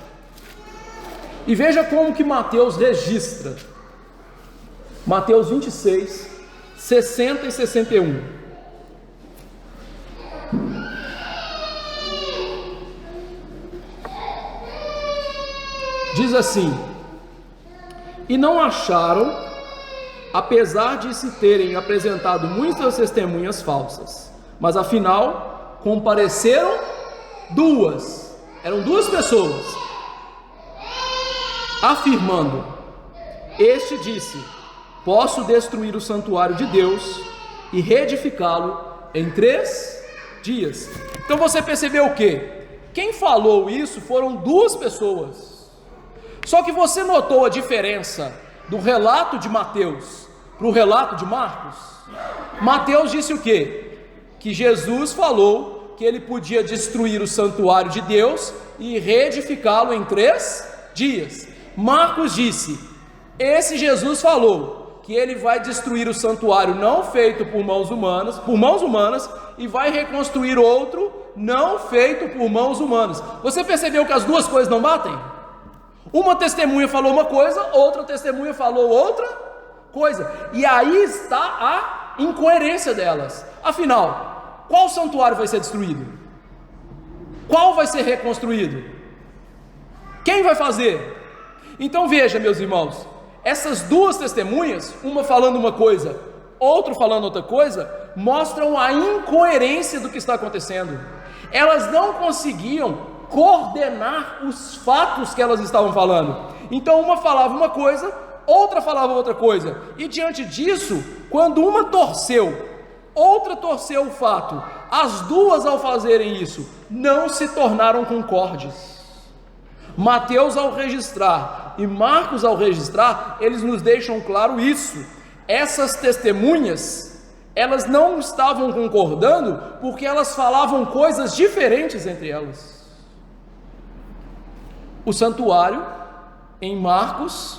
E veja como que Mateus registra. Mateus 26, 60 e 61. Diz assim: e não acharam, apesar de se terem apresentado muitas testemunhas falsas, mas afinal compareceram duas, eram duas pessoas, afirmando: este disse, posso destruir o santuário de Deus e reedificá-lo em 3 dias. Então você percebeu o quê? Quem falou isso foram duas pessoas. Só que você notou a diferença do relato de Mateus para o relato de Marcos? Mateus disse o quê? Que Jesus falou que ele podia destruir o santuário de Deus e reedificá-lo em 3 dias. Marcos disse, esse Jesus falou que ele vai destruir o santuário não feito por mãos humanas, e vai reconstruir outro não feito por mãos humanas. Você percebeu que as duas coisas não batem? Uma testemunha falou uma coisa, outra testemunha falou outra coisa, e aí está a incoerência delas. Afinal, qual santuário vai ser destruído? Qual vai ser reconstruído? Quem vai fazer? Então veja, meus irmãos, essas duas testemunhas, uma falando uma coisa, outra falando outra coisa, mostram a incoerência do que está acontecendo. Elas não conseguiam coordenar os fatos que elas estavam falando. Então uma falava uma coisa, outra falava outra coisa, e diante disso, quando uma torceu, outra torceu o fato, as duas ao fazerem isso, não se tornaram concordes. Mateus ao registrar e Marcos ao registrar, eles nos deixam claro isso. Essas testemunhas, elas não estavam concordando porque elas falavam coisas diferentes entre elas. O santuário, em Marcos,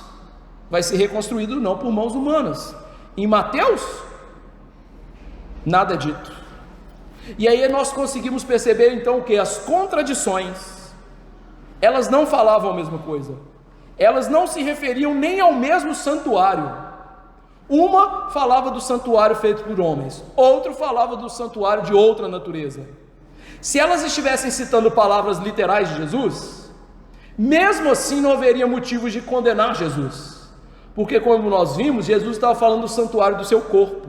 vai ser reconstruído não por mãos humanas. Em Mateus, nada é dito. E aí nós conseguimos perceber então que as contradições, elas não falavam a mesma coisa. Elas não se referiam nem ao mesmo santuário. Uma falava do santuário feito por homens, outra falava do santuário de outra natureza. Se elas estivessem citando palavras literais de Jesus, mesmo assim não haveria motivos de condenar Jesus, porque como nós vimos, Jesus estava falando do santuário do seu corpo.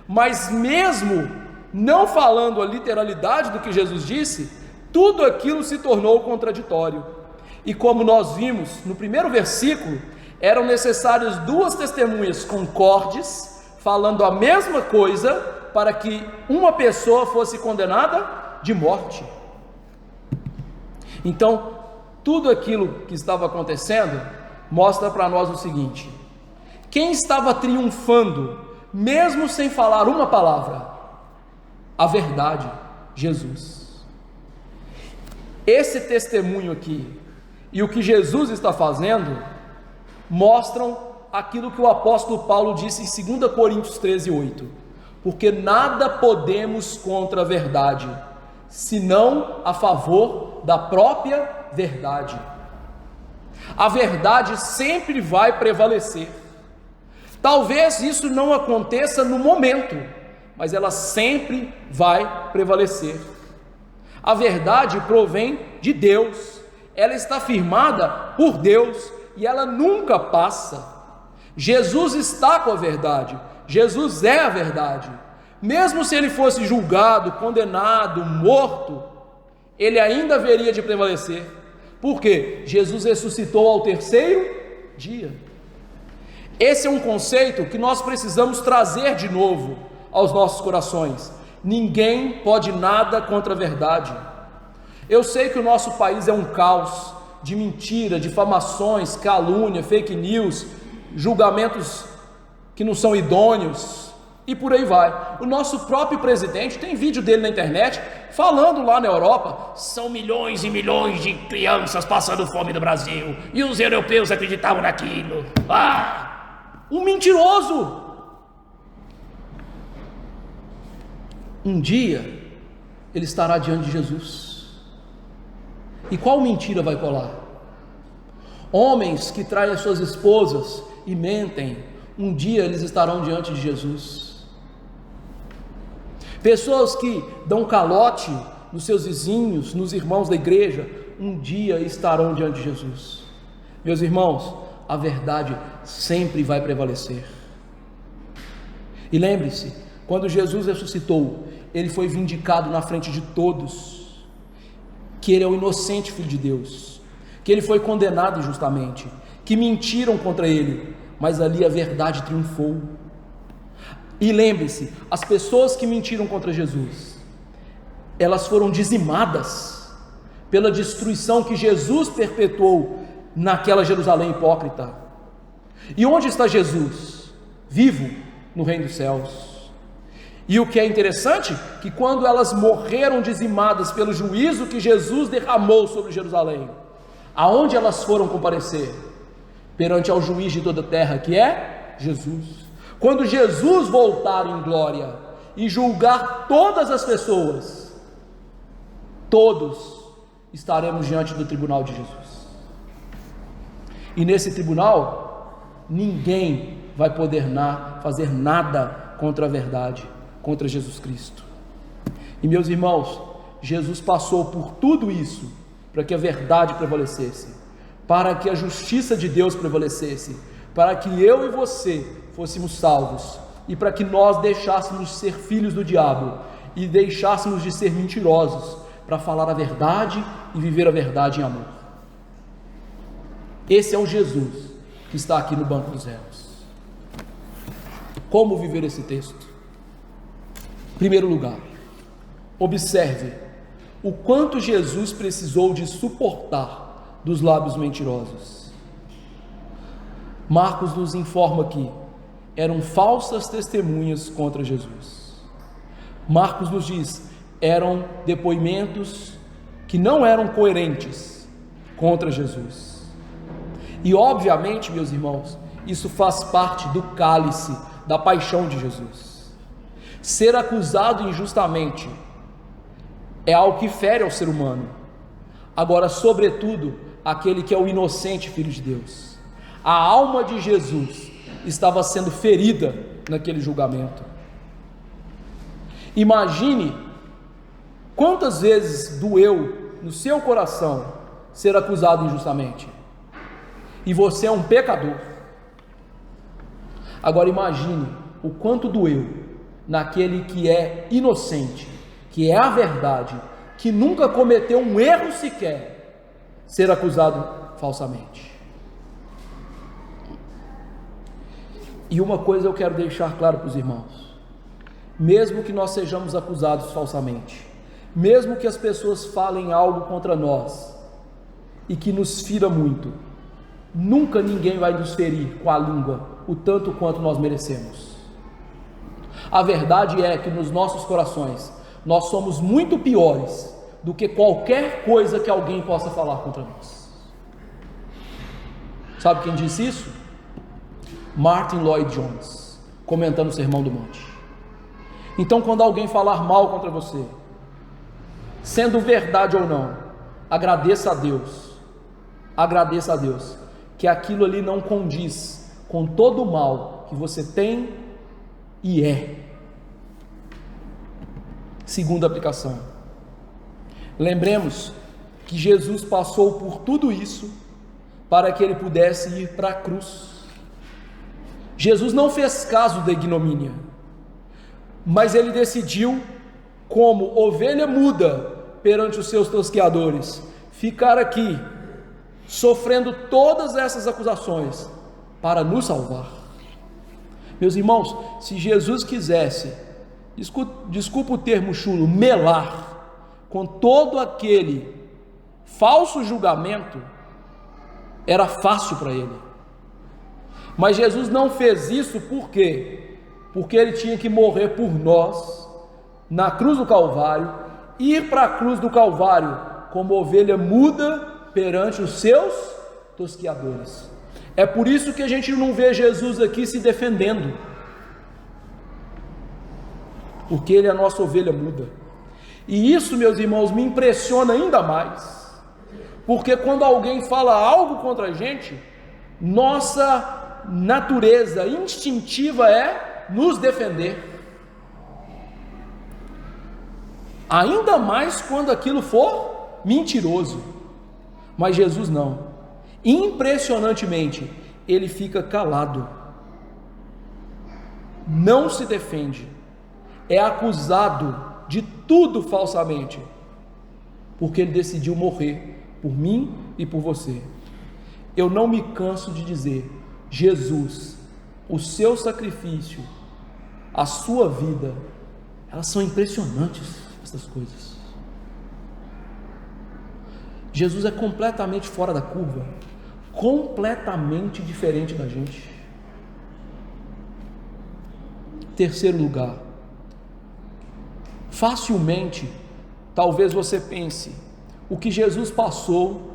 Mas mesmo não falando a literalidade do que Jesus disse, tudo aquilo se tornou contraditório. E como nós vimos no primeiro versículo, eram necessárias duas testemunhas concordes, falando a mesma coisa, para que uma pessoa fosse condenada de morte. Então, tudo aquilo que estava acontecendo, mostra para nós o seguinte: quem estava triunfando, mesmo sem falar uma palavra? A verdade, Jesus. Esse testemunho aqui, e o que Jesus está fazendo, mostram aquilo que o apóstolo Paulo disse em 2 Coríntios 13:8, porque nada podemos contra a verdade, senão a favor da própria verdade. A verdade sempre vai prevalecer. Talvez isso não aconteça no momento, mas ela sempre vai prevalecer. A verdade provém de Deus, ela está firmada por Deus, e ela nunca passa. Jesus está com a verdade, Jesus é a verdade. Mesmo se ele fosse julgado, condenado, morto, ele ainda haveria de prevalecer. Por quê? Jesus ressuscitou ao terceiro dia. Esse é um conceito que nós precisamos trazer de novo aos nossos corações. Ninguém pode nada contra a verdade. Eu sei que o nosso país é um caos de mentira, difamações, calúnia, fake news, julgamentos que não são idôneos, e por aí vai. O nosso próprio presidente, tem vídeo dele na internet, falando lá na Europa, são milhões e milhões de crianças passando fome no Brasil, e os europeus acreditavam naquilo. Um mentiroso. Um dia, ele estará diante de Jesus. E qual mentira vai colar? Homens que traem as suas esposas e mentem, um dia eles estarão diante de Jesus. Pessoas que dão calote nos seus vizinhos, nos irmãos da igreja, um dia estarão diante de Jesus. Meus irmãos, a verdade sempre vai prevalecer. E lembre-se, quando Jesus ressuscitou, ele foi vindicado na frente de todos, que ele é o inocente Filho de Deus, que ele foi condenado injustamente, que mentiram contra ele, mas ali a verdade triunfou. E lembre-se, as pessoas que mentiram contra Jesus, elas foram dizimadas pela destruição que Jesus perpetuou naquela Jerusalém hipócrita. E onde está Jesus? Vivo no reino dos céus. E o que é interessante, que quando elas morreram dizimadas pelo juízo que Jesus derramou sobre Jerusalém, aonde elas foram comparecer? Perante ao juiz de toda a terra, que é Jesus. Quando Jesus voltar em glória e julgar todas as pessoas, todos estaremos diante do tribunal de Jesus. E nesse tribunal, ninguém vai poder fazer nada contra a verdade, contra Jesus Cristo. E meus irmãos, Jesus passou por tudo isso para que a verdade prevalecesse, para que a justiça de Deus prevalecesse, para que eu e você fôssemos salvos, e para que nós deixássemos de ser filhos do diabo e deixássemos de ser mentirosos, para falar a verdade e viver a verdade em amor. Esse é o Jesus que está aqui no banco dos réus. Como viver esse texto? Em primeiro lugar, observe o quanto Jesus precisou de suportar dos lábios mentirosos. Marcos nos informa que eram falsas testemunhas contra Jesus. Marcos nos diz, eram depoimentos que não eram coerentes contra Jesus. E obviamente, meus irmãos, isso faz parte do cálice da paixão de Jesus. Ser acusado injustamente é algo que fere ao ser humano. Agora, sobretudo, aquele que é o inocente Filho de Deus. A alma de Jesus estava sendo ferida naquele julgamento. Imagine quantas vezes doeu no seu coração ser acusado injustamente. E você é um pecador. Agora imagine o quanto doeu naquele que é inocente, que é a verdade, que nunca cometeu um erro sequer, ser acusado falsamente. E uma coisa eu quero deixar claro para os irmãos: mesmo que nós sejamos acusados falsamente, mesmo que as pessoas falem algo contra nós e que nos fira muito, nunca ninguém vai nos ferir com a língua o tanto quanto nós merecemos. A verdade é que nos nossos corações nós somos muito piores do que qualquer coisa que alguém possa falar contra nós. Sabe quem disse isso? Martin Lloyd Jones, comentando o Sermão do Monte. Então, quando alguém falar mal contra você, sendo verdade ou não, agradeça a Deus que aquilo ali não condiz com todo o mal que você tem e é. Segunda aplicação: lembremos que Jesus passou por tudo isso para que ele pudesse ir para a cruz. Jesus não fez caso da ignomínia, mas ele decidiu, como ovelha muda perante os seus tosqueadores, ficar aqui, sofrendo todas essas acusações, para nos salvar. Meus irmãos, se Jesus quisesse, desculpa o termo chulo, melar com todo aquele falso julgamento, era fácil para ele. Mas Jesus não fez isso por quê? Porque ele tinha que morrer por nós, na cruz do Calvário, ir para a cruz do Calvário como ovelha muda perante os seus tosqueadores. É por isso que a gente não vê Jesus aqui se defendendo, porque ele é a nossa ovelha muda. E isso, meus irmãos, me impressiona ainda mais, porque quando alguém fala algo contra a gente, nossa natureza instintiva é nos defender, ainda mais quando aquilo for mentiroso. Mas Jesus não, impressionantemente, ele fica calado, não se defende, é acusado de tudo falsamente, porque ele decidiu morrer por mim e por você. Eu não me canso de dizer: Jesus, o seu sacrifício, a sua vida, elas são impressionantes, essas coisas. Jesus é completamente fora da curva, completamente diferente da gente. Terceiro lugar, facilmente, talvez você pense, o que Jesus passou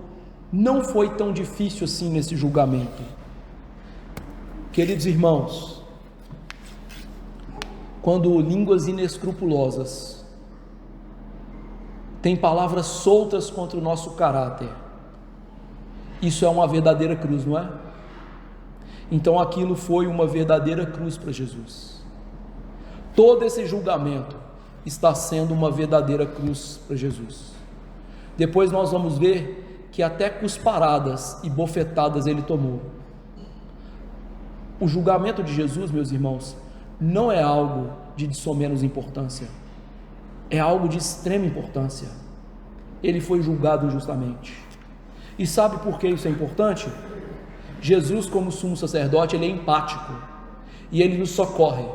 não foi tão difícil assim nesse julgamento. Queridos irmãos, quando línguas inescrupulosas têm palavras soltas contra o nosso caráter, isso é uma verdadeira cruz, não é? Então aquilo foi uma verdadeira cruz para Jesus. Todo esse julgamento está sendo uma verdadeira cruz para Jesus. Depois nós vamos ver que até cusparadas e bofetadas ele tomou. O julgamento de Jesus, meus irmãos, não é algo de somenos importância, é algo de extrema importância. Ele foi julgado injustamente. E sabe por que isso é importante? Jesus, como sumo sacerdote, ele é empático e ele nos socorre.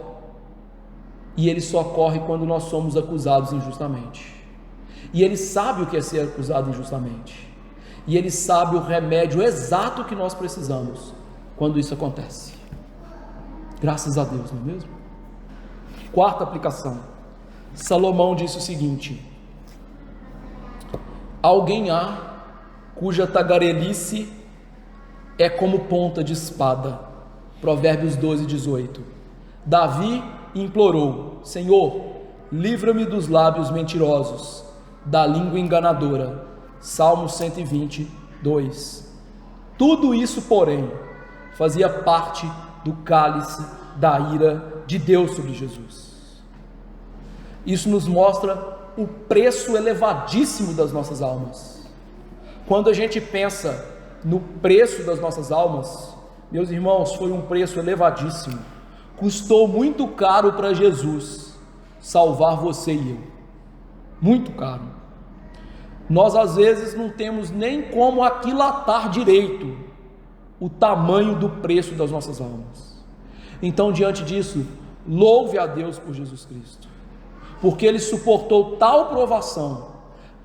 E ele socorre quando nós somos acusados injustamente. E ele sabe o que é ser acusado injustamente. E ele sabe o remédio exato que nós precisamos quando isso acontece. Graças a Deus, não é mesmo? Quarta aplicação. Salomão disse o seguinte: alguém há cuja tagarelice é como ponta de espada. Provérbios 12, 18. Davi implorou: Senhor, livra-me dos lábios mentirosos, da língua enganadora. Salmo 120, 2. Tudo isso, porém, fazia parte do cálice da ira de Deus sobre Jesus. Isso nos mostra o preço elevadíssimo das nossas almas. Quando a gente pensa no preço das nossas almas, meus irmãos, foi um preço elevadíssimo. Custou muito caro para Jesus salvar você e eu. Muito caro. Nós às vezes não temos nem como aquilatar direito o tamanho do preço das nossas almas. Então, diante disso, louve a Deus por Jesus Cristo, porque Ele suportou tal provação,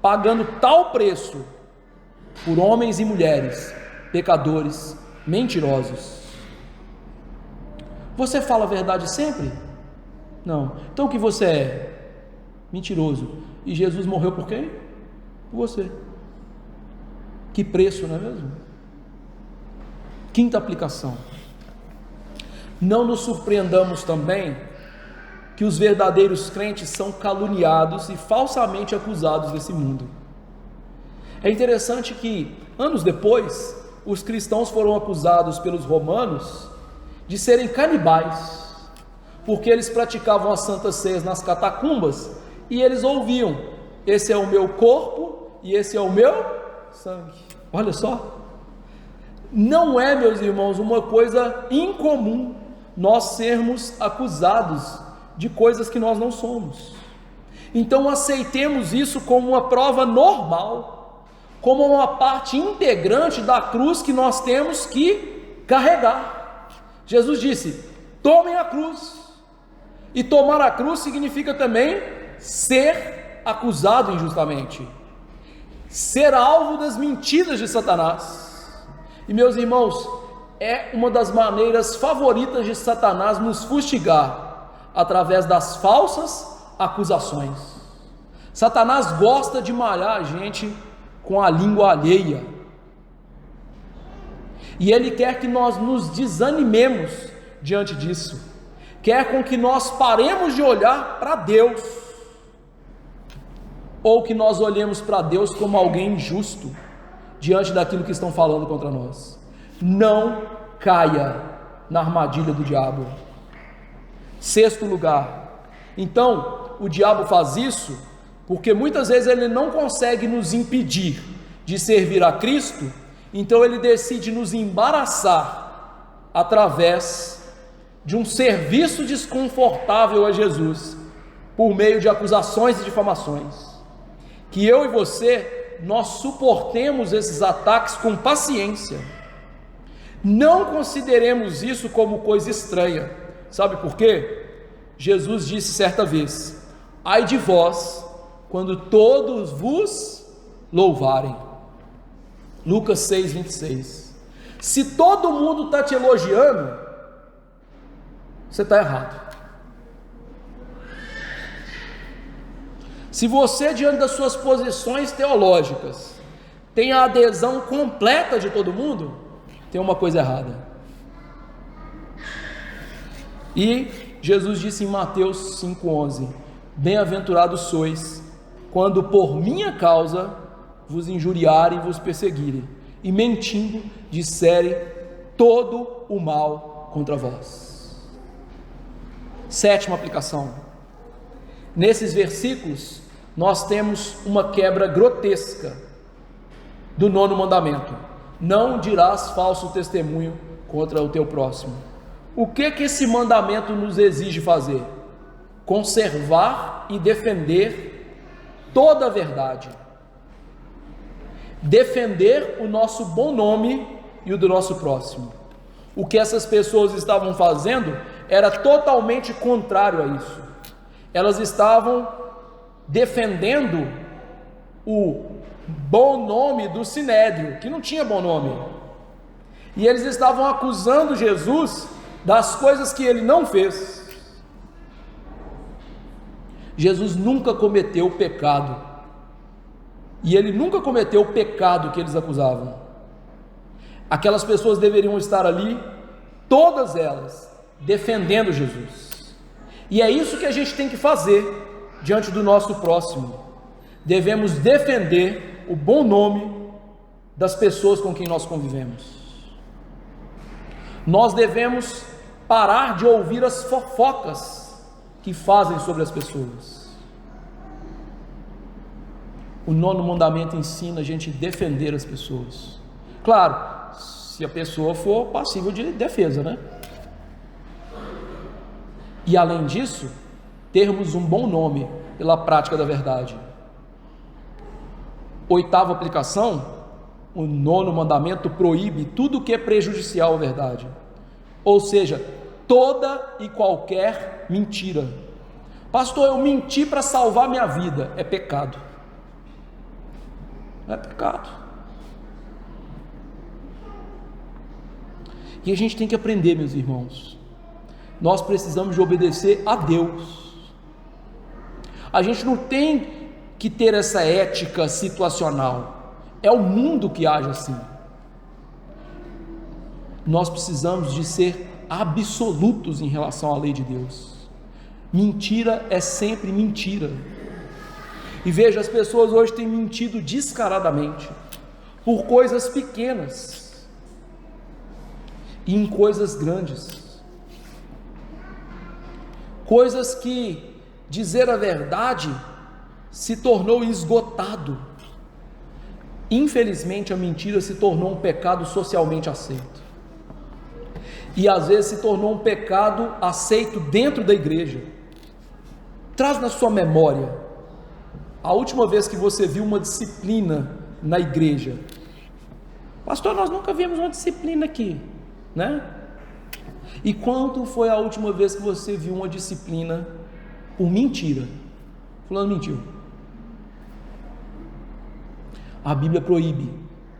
pagando tal preço por homens e mulheres, pecadores, mentirosos. Você fala a verdade sempre? Não. Então o que você é? Mentiroso. E Jesus morreu por quem? Por você. Que preço, não é mesmo? Quinta aplicação. Não nos surpreendamos também que os verdadeiros crentes são caluniados e falsamente acusados nesse mundo. É interessante que, anos depois, os cristãos foram acusados pelos romanos de serem canibais, porque eles praticavam as santas ceias nas catacumbas, e eles ouviam: esse é o meu corpo e esse é o meu sangue. Olha só, não é, meus irmãos, uma coisa incomum nós sermos acusados de coisas que nós não somos. Então aceitemos isso como uma prova normal, como uma parte integrante da cruz que nós temos que carregar. Jesus disse: tomem a cruz. E tomar a cruz significa também ser acusado injustamente, ser alvo das mentiras de Satanás. E meus irmãos, é uma das maneiras favoritas de Satanás nos fustigar, através das falsas acusações. Satanás gosta de malhar a gente com a língua alheia, e ele quer que nós nos desanimemos diante disso, quer com que nós paremos de olhar para Deus, ou que nós olhemos para Deus como alguém injusto, diante daquilo que estão falando contra nós. Não caia na armadilha do diabo. Sexto lugar, então, o diabo faz isso porque muitas vezes ele não consegue nos impedir de servir a Cristo, então ele decide nos embaraçar através de um serviço desconfortável a Jesus, por meio de acusações e difamações. Que eu e você, nós suportemos esses ataques com paciência. Não consideremos isso como coisa estranha. Sabe por quê? Jesus disse certa vez: ai de vós, quando todos vos louvarem. Lucas 6, 26. Se todo mundo está te elogiando, você está errado. Se você, diante das suas posições teológicas, tem a adesão completa de todo mundo, tem uma coisa errada. E Jesus disse em Mateus 5,11: bem-aventurados sois, quando por minha causa vos injuriarem e vos perseguirem, e mentindo disserem todo o mal contra vós. Sétima aplicação. Nesses versículos, nós temos uma quebra grotesca do 9º mandamento: não dirás falso testemunho contra o teu próximo. O que esse mandamento nos exige fazer? Conservar e defender toda a verdade, defender o nosso bom nome e o do nosso próximo. O que essas pessoas estavam fazendo era totalmente contrário a isso. Elas estavam defendendo o bom nome do Sinédrio, que não tinha bom nome, e eles estavam acusando Jesus das coisas que ele não fez. Jesus nunca cometeu o pecado, e ele nunca cometeu o pecado que eles acusavam. Aquelas pessoas deveriam estar ali, todas elas, defendendo Jesus, e é isso que a gente tem que fazer diante do nosso próximo. Devemos defender o bom nome das pessoas com quem nós convivemos. Nós devemos parar de ouvir as fofocas que fazem sobre as pessoas. O 9º mandamento ensina a gente a defender as pessoas. Claro, se a pessoa for passível de defesa, né? E além disso, termos um bom nome pela prática da verdade. 8ª aplicação, o 9º mandamento proíbe tudo que é prejudicial à verdade, ou seja, toda e qualquer mentira. Pastor, eu menti para salvar minha vida. É pecado. É pecado. E a gente tem que aprender, meus irmãos, nós precisamos de obedecer a Deus. A gente não tem que ter essa ética situacional, é o mundo que age assim. Nós precisamos de ser absolutos em relação à lei de Deus. Mentira é sempre mentira. E veja, as pessoas hoje têm mentido descaradamente por coisas pequenas e em coisas grandes, coisas que dizer a verdade se tornou esgotado. Infelizmente, a mentira se tornou um pecado socialmente aceito, e às vezes se tornou um pecado aceito dentro da igreja. Traz na sua memória a última vez que você viu uma disciplina na igreja. Pastor, nós nunca vimos uma disciplina aqui, né? E quando foi a última vez que você viu uma disciplina por mentira? Fulano mentiu. A Bíblia proíbe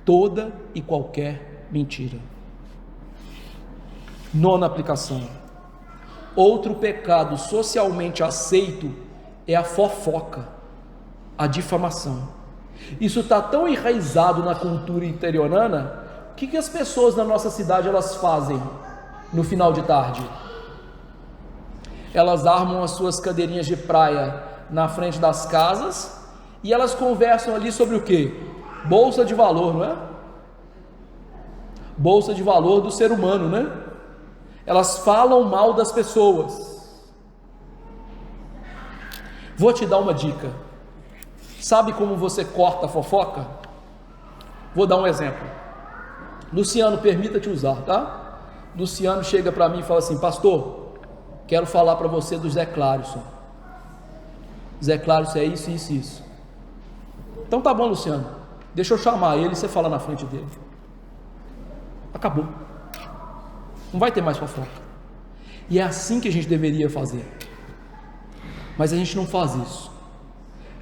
toda e qualquer mentira. 9ª aplicação. Outro pecado socialmente aceito é a fofoca, a difamação. Isso está tão enraizado na cultura interiorana. O que as pessoas na nossa cidade elas fazem no final de tarde? Elas armam as suas cadeirinhas de praia na frente das casas e elas conversam ali sobre o quê? Bolsa de valor, não é? Bolsa de valor do ser humano, né? Elas falam mal das pessoas. Vou te dar uma dica. Sabe como você corta a fofoca? Vou dar um exemplo. Luciano, permita-te usar, tá? Luciano chega para mim e fala assim: pastor, quero falar para você do Zé Clárison. Zé Clárison é isso, isso, isso. Então tá bom, Luciano, deixa eu chamar ele e você fala na frente dele. Acabou. Não vai ter mais fofoca. E é assim que a gente deveria fazer. Mas a gente não faz isso.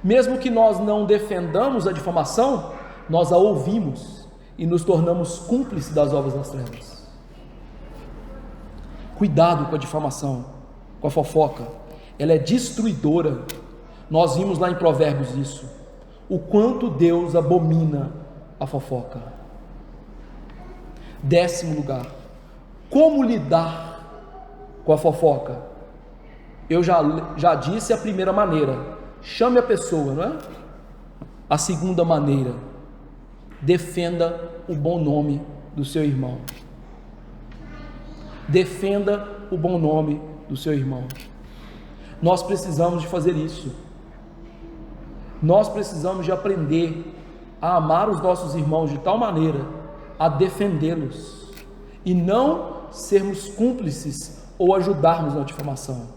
Mesmo que nós não defendamos a difamação, nós a ouvimos e nos tornamos cúmplices das obras das trevas. Cuidado com a difamação, com a fofoca. Ela é destruidora. Nós vimos lá em Provérbios isso. O quanto Deus abomina a fofoca. 10º lugar. Como lidar com a fofoca? Eu já disse a primeira maneira: chame a pessoa, não é? A segunda maneira: defenda o bom nome do seu irmão. Defenda o bom nome do seu irmão. Nós precisamos de fazer isso. Nós precisamos de aprender a amar os nossos irmãos de tal maneira a defendê-los e não sermos cúmplices ou ajudarmos na difamação.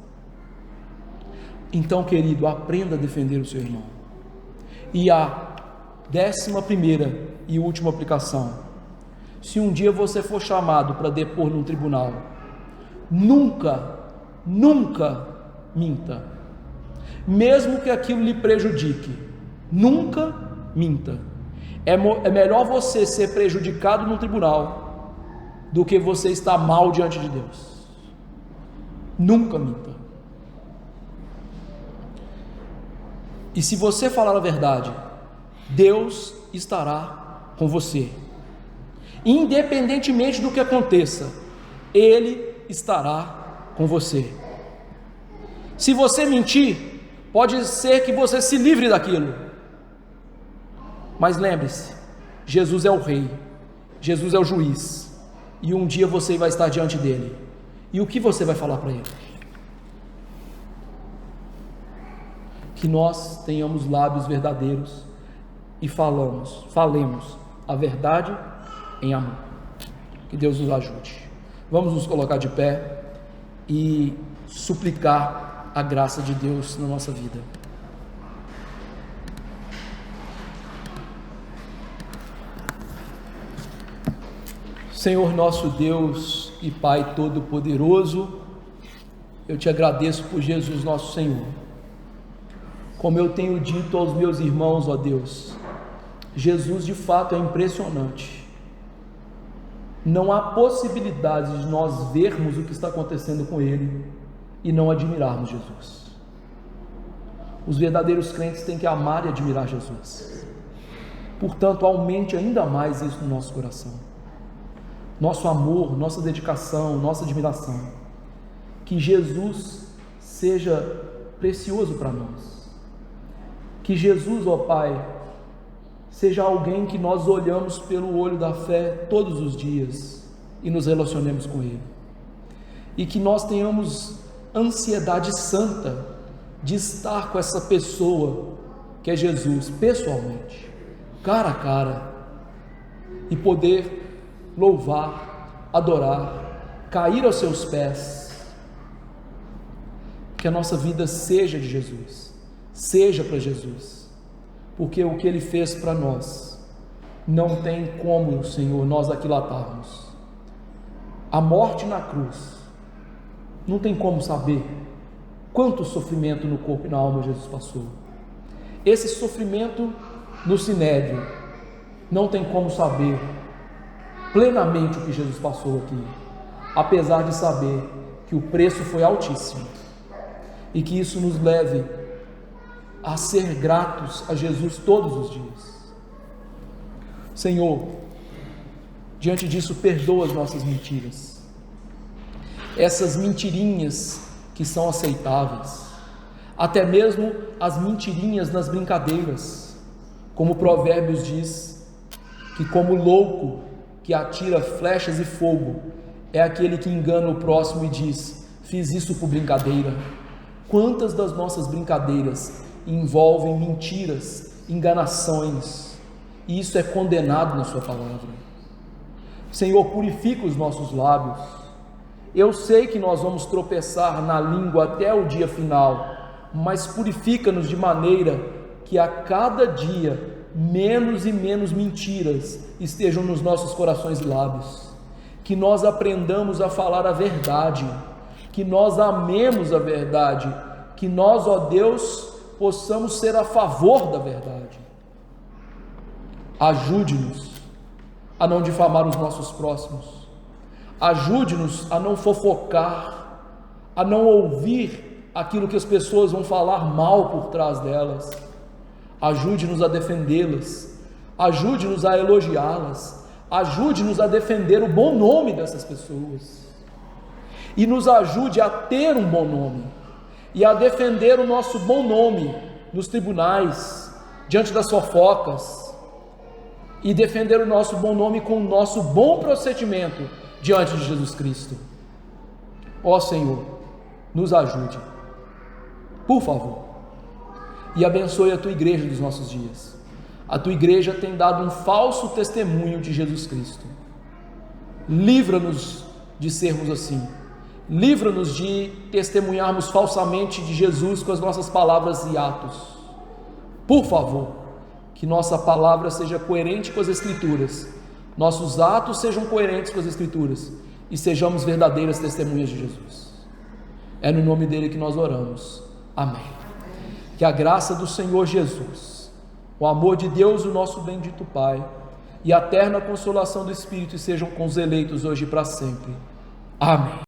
Então, querido, aprenda a defender o seu irmão. E a 11ª e última aplicação: se um dia você for chamado para depor num tribunal, nunca minta, mesmo que aquilo lhe prejudique. Nunca minta. É melhor você ser prejudicado num tribunal do que você estar mal diante de Deus. Nunca minta. E se você falar a verdade, Deus estará com você. Independentemente do que aconteça, Ele estará com você. Se você mentir, pode ser que você se livre daquilo. Mas lembre-se, Jesus é o Rei, Jesus é o juiz, e um dia você vai estar diante dele. E o que você vai falar para ele? Que nós tenhamos lábios verdadeiros e falemos a verdade em amor. Que Deus nos ajude. Vamos nos colocar de pé e suplicar a graça de Deus na nossa vida. Senhor nosso Deus e Pai Todo-Poderoso, eu te agradeço por Jesus nosso Senhor. Como eu tenho dito aos meus irmãos, ó Deus, Jesus de fato é impressionante. Não há possibilidade de nós vermos o que está acontecendo com Ele e não admirarmos Jesus. Os verdadeiros crentes têm que amar e admirar Jesus. Portanto, aumente ainda mais isso no nosso coração. Nosso amor, nossa dedicação, nossa admiração. Que Jesus seja precioso para nós. Que Jesus, ó Pai, seja alguém que nós olhamos pelo olho da fé todos os dias e nos relacionemos com Ele. E que nós tenhamos ansiedade santa de estar com essa pessoa que é Jesus, pessoalmente, cara a cara, e poder louvar, adorar, cair aos seus pés. Que a nossa vida seja de Jesus, seja para Jesus, porque o que Ele fez para nós, não tem como, Senhor, nós aquilatarmos. A morte na cruz, não tem como saber quanto sofrimento no corpo e na alma Jesus passou. Esse sofrimento no sinédrio, não tem como saber plenamente o que Jesus passou aqui, apesar de saber que o preço foi altíssimo, e que isso nos leve a ser gratos a Jesus todos os dias. Senhor, diante disso, perdoa as nossas mentiras, essas mentirinhas que são aceitáveis, até mesmo as mentirinhas nas brincadeiras, como Provérbios diz, que como louco que atira flechas e fogo é aquele que engana o próximo e diz: fiz isso por brincadeira. Quantas das nossas brincadeiras envolvem mentiras, enganações, e isso é condenado na sua palavra. Senhor, purifica os nossos lábios. Eu sei que nós vamos tropeçar na língua até o dia final, mas purifica-nos de maneira que a cada dia menos e menos mentiras estejam nos nossos corações e lábios, que nós aprendamos a falar a verdade, que nós amemos a verdade, que nós, ó Deus, possamos ser a favor da verdade. Ajude-nos a não difamar os nossos próximos, ajude-nos a não fofocar, a não ouvir aquilo que as pessoas vão falar mal por trás delas. Ajude-nos a defendê-las, ajude-nos a elogiá-las, ajude-nos a defender o bom nome dessas pessoas, e nos ajude a ter um bom nome, e a defender o nosso bom nome nos tribunais, diante das fofocas, e defender o nosso bom nome com o nosso bom procedimento diante de Jesus Cristo. Ó Senhor, nos ajude, por favor, e abençoe a Tua igreja dos nossos dias. A Tua igreja tem dado um falso testemunho de Jesus Cristo. Livra-nos de sermos assim, livra-nos de testemunharmos falsamente de Jesus com as nossas palavras e atos. Por favor, que nossa palavra seja coerente com as Escrituras, nossos atos sejam coerentes com as Escrituras, e sejamos verdadeiras testemunhas de Jesus. É no nome dele que nós oramos. Amém. Que a graça do Senhor Jesus, o amor de Deus, o nosso bendito Pai, e a eterna consolação do Espírito sejam com os eleitos hoje e para sempre. Amém.